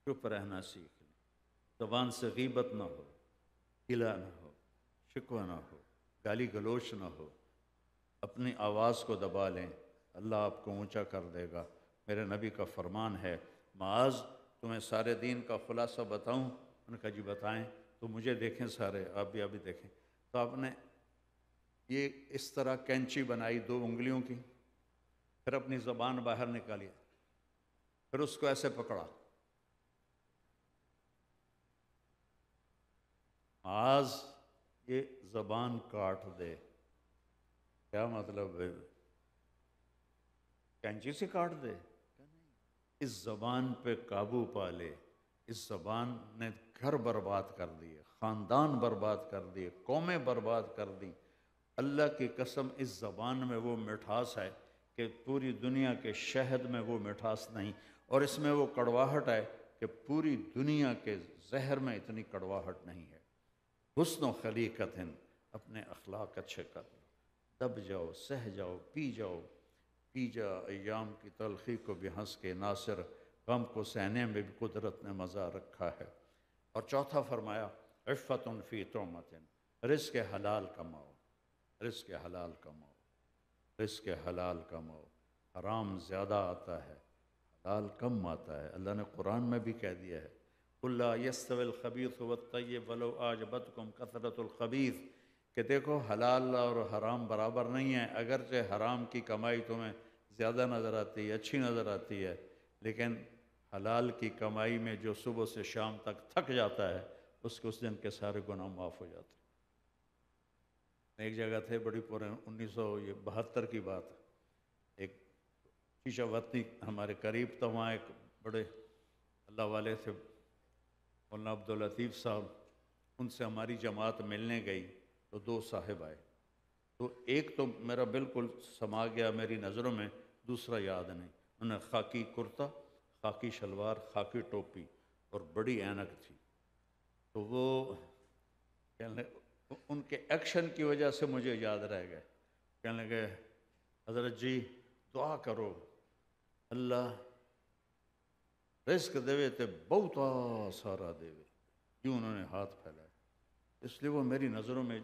چپ رہنا سیکھ لیں، زبان سے غیبت نہ ہو، گلہ نہ ہو، شکوہ نہ ہو، گالی گلوچ نہ ہو. اپنی آواز کو دبا لیں، اللہ آپ کو اونچا کر دے گا. میرے نبی کا فرمان ہے معاذ تمہیں سارے دین کا خلاصہ بتاؤں؟ انہوں نے کہا جی بتائیں. تو مجھے دیکھیں سارے، آپ بھی دیکھیں. تو آپ نے یہ اس طرح کینچی بنائی 2 انگلیوں کی، پھر اپنی زبان باہر نکالی، پھر اس کو ایسے پکڑا. معاذ یہ زبان کاٹ دے. کیا مطلب ہے؟ کینچی سے کاٹ دے؟ اس زبان پہ قابو پا لے. اس زبان نے گھر برباد کر دیے، خاندان برباد کر دیے، قومیں برباد کر دیں. اللہ کی قسم اس زبان میں وہ مٹھاس ہے کہ پوری دنیا کے شہد میں وہ مٹھاس نہیں، اور اس میں وہ کڑواہٹ ہے کہ پوری دنیا کے زہر میں اتنی کڑواہٹ نہیں ہے. حسن و خلیقت، اپنے اخلاق اچھے کر لو، دب جاؤ، سہ جاؤ، پی جاؤ. پی جا ایام کی تلخی کو بھی ہنس کے ناصر، غم کو سہنے میں بھی قدرت نے مزہ رکھا ہے. اور چوتھا فرمایا عفت فی طعمت، رزق حلال کماؤ، رزق حلال کماؤ، رزق حلال کماؤ. حرام زیادہ آتا ہے، حلال کم آتا ہے. اللہ نے قرآن میں بھی کہہ دیا ہے قُلْ لَا يَسْتَوِي الْخَبِيثُ وَالطَّيِّبُ وَلَوْ أَعْجَبَتْكُمْ كَثْرَةُ الْخَبِيثِ، کہ دیکھو حلال اور حرام برابر نہیں ہیں. اگرچہ حرام کی کمائی تمہیں زیادہ نظر آتی ہے، اچھی نظر آتی ہے، لیکن حلال کی کمائی میں جو صبح سے شام تک تھک جاتا ہے اس دن کے سارے گناہ معاف ہو جاتے ہیں. ایک جگہ تھے، بڑی پورے 1972 کی بات، ایک شیشہ وطنی ہمارے قریب تھا، وہاں ایک بڑے اللہ والے تھے مولانا عبداللطیف صاحب. ان سے ہماری جماعت ملنے گئی تو 2 صاحب آئے. تو ایک تو میرا بالکل سما گیا میری نظروں میں، دوسرا یاد نہیں. انہوں نے خاکی کرتا، خاکی شلوار، خاکی ٹوپی اور بڑی اینک تھی. تو وہ ان کے ایکشن کی وجہ سے مجھے یاد رہ گئے. کہنے لگے حضرت جی دعا کرو اللہ رزق دے تے بہتا سارا دے. یوں انہوں نے ہاتھ پھیلائے، اس لیے وہ میری نظروں میں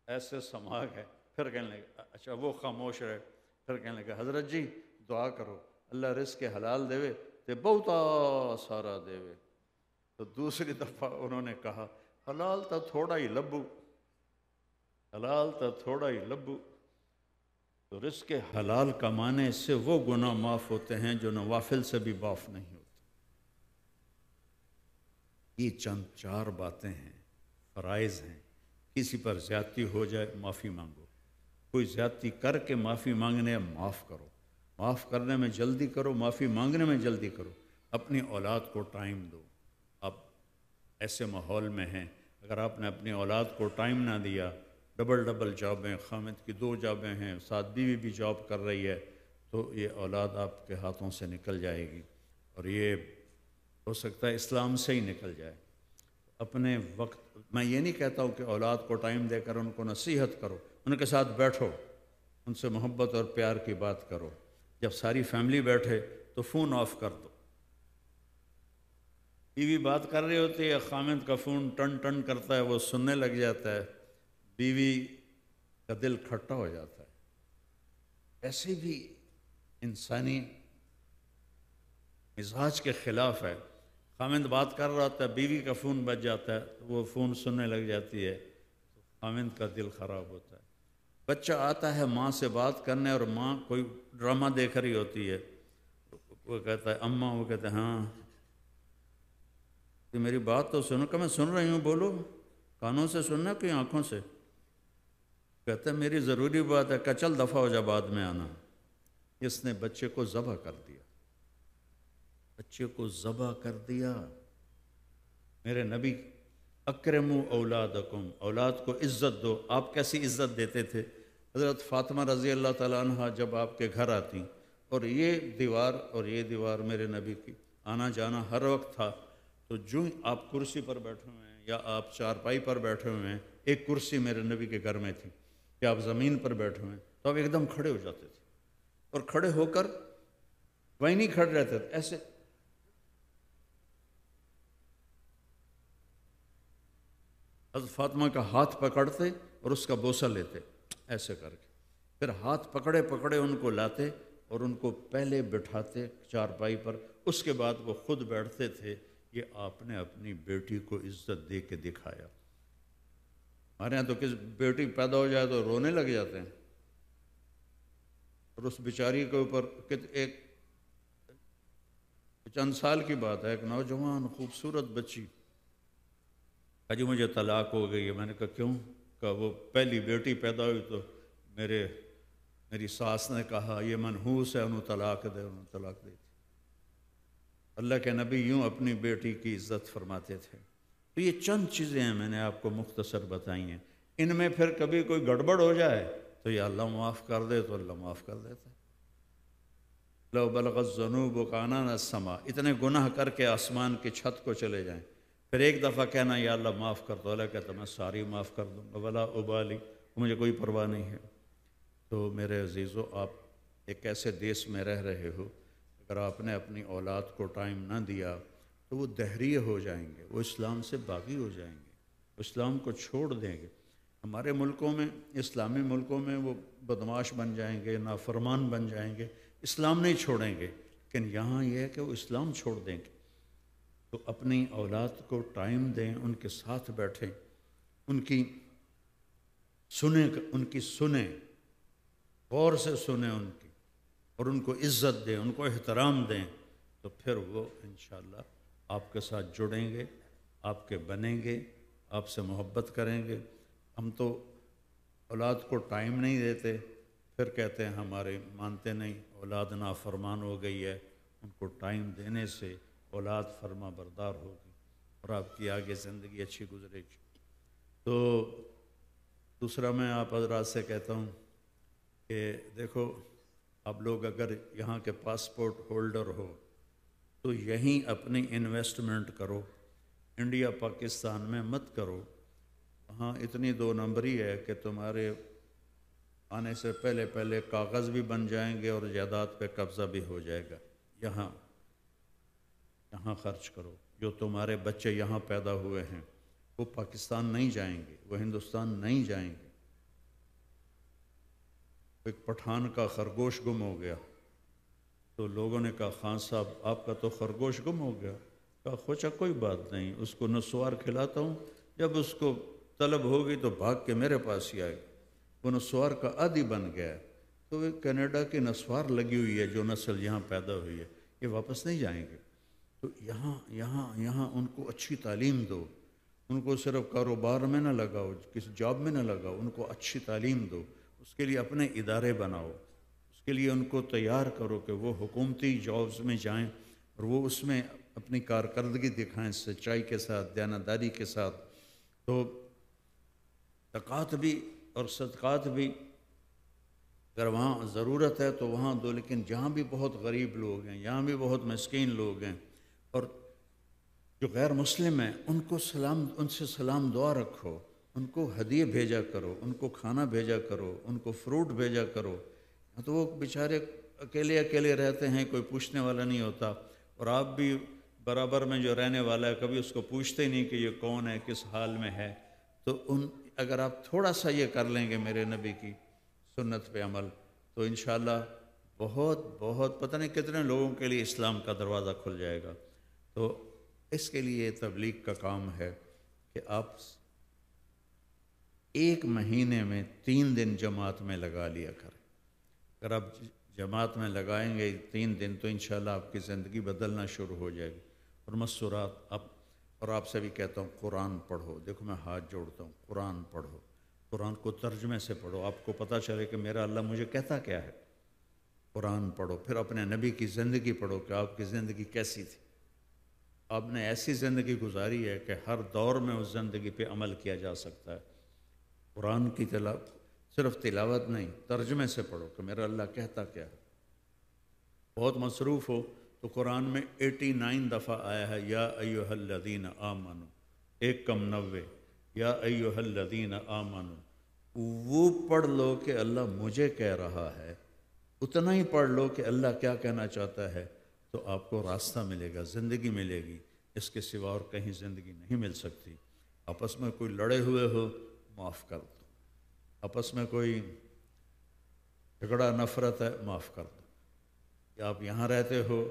ایسے سما گئے. پھر کہنے لگے اچھا، وہ خاموش رہے. پھر کہنے لگے حضرت جی دعا کرو اللہ رزق حلال دے تے بہتا سارا دے. تو دوسری دفعہ انہوں نے کہا حلال تا تھوڑا ہی لبو، حلال تا تھوڑا ہی لبو. تو رزق حلال کمانے سے وہ گناہ معاف ہوتے ہیں جو نوافل سے بھی معاف نہیں ہوتے. یہ چند 4 باتیں ہیں، فرائض ہیں. کسی پر زیادتی ہو جائے معافی مانگو، کوئی زیادتی کر کے معافی مانگنے معاف کرو، معاف کرنے میں جلدی کرو، معافی مانگنے میں جلدی کرو. اپنی اولاد کو ٹائم دو. آپ ایسے ماحول میں ہیں، اگر آپ نے اپنی اولاد کو ٹائم نہ دیا، ڈبل جابیں، خامد کی 2 جابیں ہیں، ساتھ بیوی بھی جاب کر رہی ہے، تو یہ اولاد آپ کے ہاتھوں سے نکل جائے گی، اور یہ ہو سکتا ہے اسلام سے ہی نکل جائے. اپنے وقت، میں یہ نہیں کہتا ہوں کہ اولاد کو ٹائم دے کر ان کو نصیحت کرو، ان کے ساتھ بیٹھو، ان سے محبت اور پیار کی بات کرو. جب ساری فیملی بیٹھے تو فون آف کر دو. بیوی بات کر رہی ہوتی ہے، خامد کا فون ٹن ٹن کرتا ہے، وہ سننے لگ جاتا ہے، بیوی کا دل کھٹا ہو جاتا ہے. ایسے بھی انسانی مزاج کے خلاف ہے. خامد بات کر رہا ہوتا ہے، بیوی کا فون بج جاتا ہے، وہ فون سننے لگ جاتی ہے، خامد کا دل خراب ہوتا ہے. بچہ آتا ہے ماں سے بات کرنے، اور ماں کوئی ڈرامہ دیکھ رہی ہوتی ہے، وہ کہتا ہے اماں، وہ کہتا ہے ہاں کہ میری بات تو سنو. کہ میں سن رہی ہوں، بولو. کانوں سے سننا کہ آنکھوں سے؟ کہتا ہے میری ضروری بات ہے. کہ چل دفعہ ہو جا، بعد میں آنا. اس نے بچے کو ذبح کر دیا، بچے کو ذبح کر دیا. میرے نبی اکرموا اولادکم، اولاد کو عزت دو. آپ کیسی عزت دیتے تھے؟ حضرت فاطمہ رضی اللہ تعالیٰ عنہ جب آپ کے گھر آتی، اور یہ دیوار میرے نبی کی آنا جانا ہر وقت تھا، تو جو آپ کرسی پر بیٹھے ہوئے ہیں یا آپ چارپائی پر بیٹھے ہوئے ہیں، ایک کرسی میرے نبی کے گھر میں تھی، کہ آپ زمین پر بیٹھے ہوئے ہیں تو آپ ایک دم کھڑے ہو جاتے تھے، اور کھڑے ہو کر وہیں نہیں کھڑے رہتے تھے، ایسے حضرت فاطمہ کا ہاتھ پکڑتے اور اس کا بوسہ لیتے، ایسے کر کے پھر ہاتھ پکڑے پکڑے ان کو لاتے اور ان کو پہلے بٹھاتے چارپائی پر، اس کے بعد وہ خود بیٹھتے تھے. یہ آپ نے اپنی بیٹی کو عزت دے کے دکھایا. ہمارے یہاں تو کس بیٹی پیدا ہو جائے تو رونے لگ جاتے ہیں، اور اس بیچاری کے اوپر ایک چند سال کی بات ہے، ایک نوجوان خوبصورت بچی، جی مجھے طلاق ہو گئی ہے. میں نے کہا کیوں؟ کہ وہ پہلی بیٹی پیدا ہوئی تو میری ساس نے کہا یہ منحوس ہے، انہوں طلاق دے، انہوں طلاق دی تھی. اللہ کے نبی یوں اپنی بیٹی کی عزت فرماتے تھے. تو یہ چند چیزیں ہیں میں نے آپ کو مختصر بتائی ہیں. ان میں پھر کبھی کوئی گڑبڑ ہو جائے تو یہ اللہ معاف کر دے تو اللہ معاف کر دیتا ہے. لو بلغت الذنوب عنان السماء، اتنے گناہ کر کے آسمان کی چھت کو چلے جائیں، پھر ایک دفعہ کہنا یا اللہ معاف کر دو، اللہ کہتا میں ساری معاف کر دوں گا، ولا ابالی، مجھے کوئی پرواہ نہیں ہے. تو میرے عزیزو، آپ ایک ایسے دیس میں رہ رہے ہو، اگر آپ نے اپنی اولاد کو ٹائم نہ دیا تو وہ دہریے ہو جائیں گے، وہ اسلام سے باغی ہو جائیں گے، وہ اسلام کو چھوڑ دیں گے. ہمارے ملکوں میں، اسلامی ملکوں میں، وہ بدماش بن جائیں گے، نافرمان بن جائیں گے. اسلام نہیں چھوڑیں گے، لیکن یہاں یہ ہے کہ وہ اسلام چھوڑ دیں گے۔ تو اپنی اولاد کو ٹائم دیں، ان کے ساتھ بیٹھیں، ان کی سنیں، غور سے سنیں ان کی، اور ان کو عزت دیں، ان کو احترام دیں، تو پھر وہ انشاءاللہ آپ کے ساتھ جڑیں گے، آپ کے بنیں گے، آپ سے محبت کریں گے۔ ہم تو اولاد کو ٹائم نہیں دیتے، پھر کہتے ہیں ہمارے مانتے نہیں، اولاد نافرمان ہو گئی ہے۔ ان کو ٹائم دینے سے اولاد فرما بردار ہوگی اور آپ کی آگے زندگی اچھی گزرے گی۔ تو دوسرا میں آپ حضرات سے کہتا ہوں کہ دیکھو، آپ لوگ اگر یہاں کے پاسپورٹ ہولڈر ہو تو یہیں اپنی انویسٹمنٹ کرو، انڈیا پاکستان میں مت کرو۔ وہاں اتنی دو نمبری ہے کہ تمہارے آنے سے پہلے پہلے کاغذ بھی بن جائیں گے اور جائیداد پہ قبضہ بھی ہو جائے گا۔ یہاں خرچ کرو۔ جو تمہارے بچے یہاں پیدا ہوئے ہیں وہ پاکستان نہیں جائیں گے، وہ ہندوستان نہیں جائیں گے۔ ایک پٹھان کا خرگوش گم ہو گیا تو لوگوں نے کہا خان صاحب آپ کا تو خرگوش گم ہو گیا۔ کہا خوچا کوئی بات نہیں، اس کو نسوار کھلاتا ہوں، جب اس کو طلب ہوگی تو بھاگ کے میرے پاس ہی آئے گا۔ وہ نسوار کا عادی بن گیا ہے۔ تو وہ کینیڈا کی نسوار لگی ہوئی ہے، جو نسل یہاں پیدا ہوئی ہے، یہ واپس نہیں جائیں گے۔ تو یہاں ان کو اچھی تعلیم دو، ان کو صرف کاروبار میں نہ لگاؤ، کسی جاب میں نہ لگاؤ، ان کو اچھی تعلیم دو، اس کے لیے اپنے ادارے بناؤ، اس کے لیے ان کو تیار کرو کہ وہ حکومتی جابز میں جائیں اور وہ اس میں اپنی کارکردگی دکھائیں سچائی کے ساتھ، دیانتداری کے ساتھ۔ تو زکوٰۃ بھی اور صدقات بھی اگر وہاں ضرورت ہے تو وہاں دو، لیکن جہاں بھی بہت غریب لوگ ہیں، یہاں بھی بہت مسکین لوگ ہیں اور جو غیر مسلم ہیں، ان سے سلام دعا رکھو، ان کو ہدیے بھیجا کرو، ان کو کھانا بھیجا کرو، ان کو فروٹ بھیجا کرو۔ تو وہ بیچارے اکیلے رہتے ہیں، کوئی پوچھنے والا نہیں ہوتا، اور آپ بھی برابر میں جو رہنے والا ہے کبھی اس کو پوچھتے ہی نہیں کہ یہ کون ہے، کس حال میں ہے۔ تو اگر آپ تھوڑا سا یہ کر لیں گے میرے نبی کی سنت پہ عمل، تو انشاءاللہ بہت پتہ نہیں کتنے لوگوں کے لیے اسلام کا دروازہ کھل جائے گا۔ تو اس کے لیے تبلیغ کا کام ہے کہ آپ ایک مہینے میں 3 دن جماعت میں لگا لیا کریں۔ اگر آپ جماعت میں لگائیں گے 3 دن تو انشاءاللہ آپ کی زندگی بدلنا شروع ہو جائے گی۔ اور مسورات اور آپ سے بھی کہتا ہوں قرآن پڑھو۔ دیکھو میں ہاتھ جوڑتا ہوں، قرآن پڑھو، قرآن کو ترجمے سے پڑھو، آپ کو پتہ چلے کہ میرا اللہ مجھے کہتا کیا ہے۔ قرآن پڑھو، پھر اپنے نبی کی زندگی پڑھو کہ آپ کی زندگی کیسی تھی۔ آپ نے ایسی زندگی گزاری ہے کہ ہر دور میں اس زندگی پہ عمل کیا جا سکتا ہے۔ قرآن کی صرف تلاوت نہیں، ترجمے سے پڑھو کہ میرا اللہ کہتا کیا ہے۔ بہت مصروف ہو تو قرآن میں 89 دفعہ آیا ہے یا ایھا الذین آمنو، 1 کم 90، یا ایھا الذین آمنو۔ وہ پڑھ لو کہ اللہ مجھے کہہ رہا ہے، اتنا ہی پڑھ لو کہ اللہ کیا کہنا چاہتا ہے، تو آپ کو راستہ ملے گا، زندگی ملے گی۔ اس کے سوا اور کہیں زندگی نہیں مل سکتی۔ آپس میں کوئی لڑے ہوئے ہو معاف کر دو، آپس میں کوئی جھگڑا نفرت ہے معاف کر دو۔ یا آپ یہاں رہتے ہو،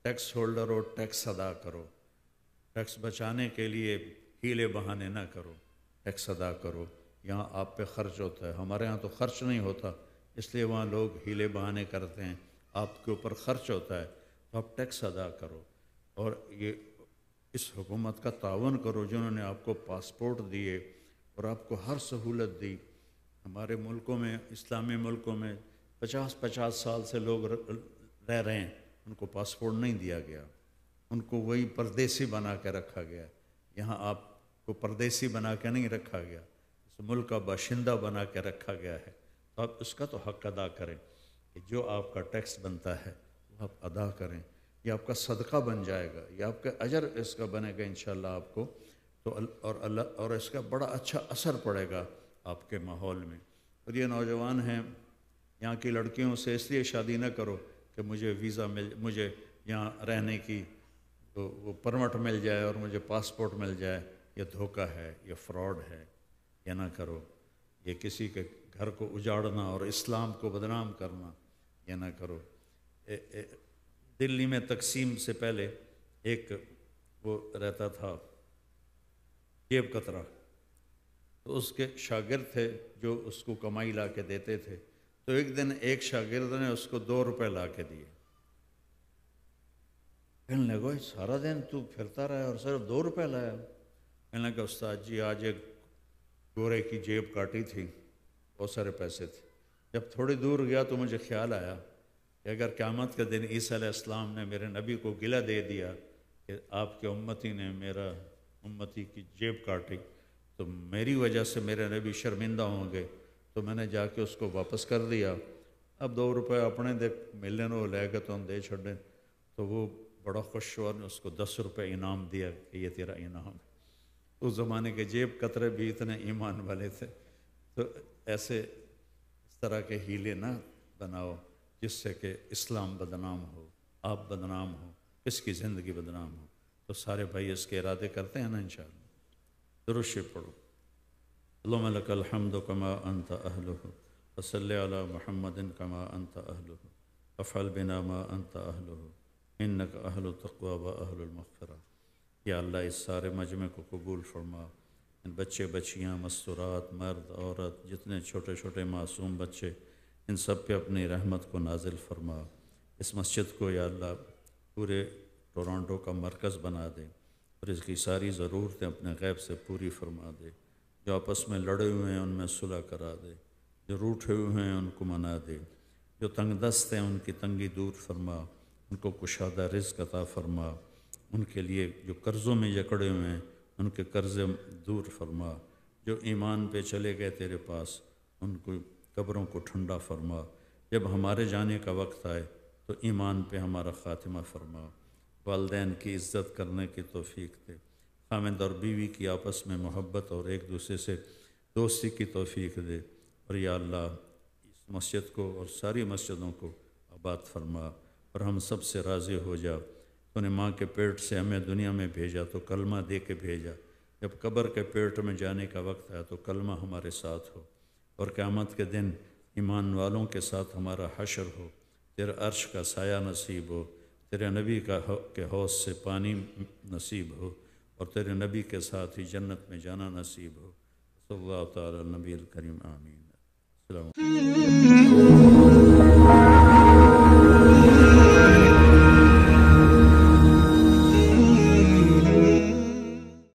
ٹیکس ہولڈر ہو، ٹیکس ادا کرو، ٹیکس بچانے کے لیے ہیلے بہانے نہ کرو، ٹیکس ادا کرو۔ یہاں آپ پہ خرچ ہوتا ہے، ہمارے ہاں تو خرچ نہیں ہوتا، اس لیے وہاں لوگ ہیلے بہانے کرتے ہیں۔ آپ کے اوپر خرچ ہوتا ہے تو آپ ٹیکس ادا کرو، اور یہ اس حکومت کا تعاون کرو جنہوں نے آپ کو پاسپورٹ دیے اور آپ کو ہر سہولت دی۔ ہمارے ملکوں میں، اسلامی ملکوں میں 50 سال سے لوگ رہ رہے ہیں، ان کو پاسپورٹ نہیں دیا گیا، ان کو وہی پردیسی بنا کے رکھا گیا۔ یہاں آپ کو پردیسی بنا کے نہیں رکھا گیا، اس ملک کا باشندہ بنا کے رکھا گیا ہے۔ تو آپ اس کا تو حق ادا کریں کہ جو آپ کا ٹیکس بنتا ہے وہ آپ ادا کریں۔ یہ آپ کا صدقہ بن جائے گا، یہ آپ کا اجر اس کا بنے گا انشاءاللہ آپ کو۔ تو اور اس کا بڑا اچھا اثر پڑے گا آپ کے ماحول میں۔ اور یہ نوجوان ہیں، یہاں کی لڑکیوں سے اس لیے شادی نہ کرو کہ مجھے ویزا مجھے یہاں رہنے کی وہ پرمٹ مل جائے اور مجھے پاسپورٹ مل جائے۔ یہ دھوکہ ہے، یہ فراڈ ہے، یہ نہ کرو۔ یہ کسی کے گھر کو اجاڑنا اور اسلام کو بدنام کرنا، یہ نہ کرو۔ دلی میں تقسیم سے پہلے ایک وہ رہتا تھا جیب کترا، تو اس کے شاگرد تھے جو اس کو کمائی لا کے دیتے تھے، تو ایک دن ایک شاگرد نے اس کو 2 روپے لا کے دیے۔ کہنے لگا سارا دن تو پھرتا رہا اور صرف 2 روپے لایا؟ کہنے لگا استاد جی آج ایک گورے کی جیب کاٹی تھی، بہت سارے پیسے تھے، جب تھوڑی دور گیا تو مجھے خیال آیا کہ اگر قیامت کے دن عیسیٰ علیہ السلام نے میرے نبی کو گلہ دے دیا کہ آپ کے امتی نے میرا امتی کی جیب کاٹی تو میری وجہ سے میرے نبی شرمندہ ہوں گے، تو میں نے جا کے اس کو واپس کر دیا۔ اب 2 روپے اپنے دے ملنے وہ لے کے تو دے چھڑیں، تو وہ بڑا خوش ہوا، نے اس کو 10 روپے انعام دیا کہ یہ تیرا انعام ہے۔ اس زمانے کے جیب کترے بھی اتنے ایمان والے تھے۔ تو ایسے اس طرح کے ہیلے نہ بناؤ جس سے کہ اسلام بدنام ہو، آپ بدنام ہو، کس کی زندگی بدنام ہو۔ تو سارے بھائی اس کے ارادے کرتے ہیں نا انشاءاللہ۔ درود شریف پڑھو۔ اللہم لک الحمد کما انت اہلہ وصلی علی محمد کما انت اہلہ افعل بنا ما انت اہلہ انک اہل التقوی و اہل المغفرہ۔ یا اللہ اس سارے مجمع کو قبول فرما، ان بچے بچیاں مستورات مرد عورت جتنے چھوٹے چھوٹے معصوم بچے ان سب پہ اپنی رحمت کو نازل فرما۔ اس مسجد کو یا اللہ پورے ٹورانٹو کا مرکز بنا دے اور اس کی ساری ضرورتیں اپنے غیب سے پوری فرما دے۔ جو آپس میں لڑے ہوئے ہیں ان میں صلح کرا دے، جو روٹھے ہوئے ہیں ان کو منا دے، جو تنگ دست ہیں ان کی تنگی دور فرما، ان کو کشادہ رزق عطا فرما، ان کے لیے جو قرضوں میں جکڑے ہوئے ہیں ان کے قرض دور فرما، جو ایمان پہ چلے گئے تیرے پاس ان کو قبروں کو ٹھنڈا فرما، جب ہمارے جانے کا وقت آئے تو ایمان پہ ہمارا خاتمہ فرما، والدین کی عزت کرنے کی توفیق دے، خاوند اور بیوی کی آپس میں محبت اور ایک دوسرے سے دوستی کی توفیق دے، اور یا اللہ اس مسجد کو اور ساری مسجدوں کو آباد فرما اور ہم سب سے راضی ہو جا۔ تو نے ماں کے پیٹ سے ہمیں دنیا میں بھیجا تو کلمہ دے کے بھیجا، جب قبر کے پیٹ میں جانے کا وقت آیا تو کلمہ ہمارے ساتھ ہو، اور قیامت کے دن ایمان والوں کے ساتھ ہمارا حشر ہو، تیرے عرش کا سایہ نصیب ہو، تیرے نبی کے حوض سے پانی نصیب ہو، اور تیرے نبی کے ساتھ ہی جنت میں جانا نصیب ہو۔ صلی اللہ تعالی نبی الکریم آمین۔ السلام علیکم۔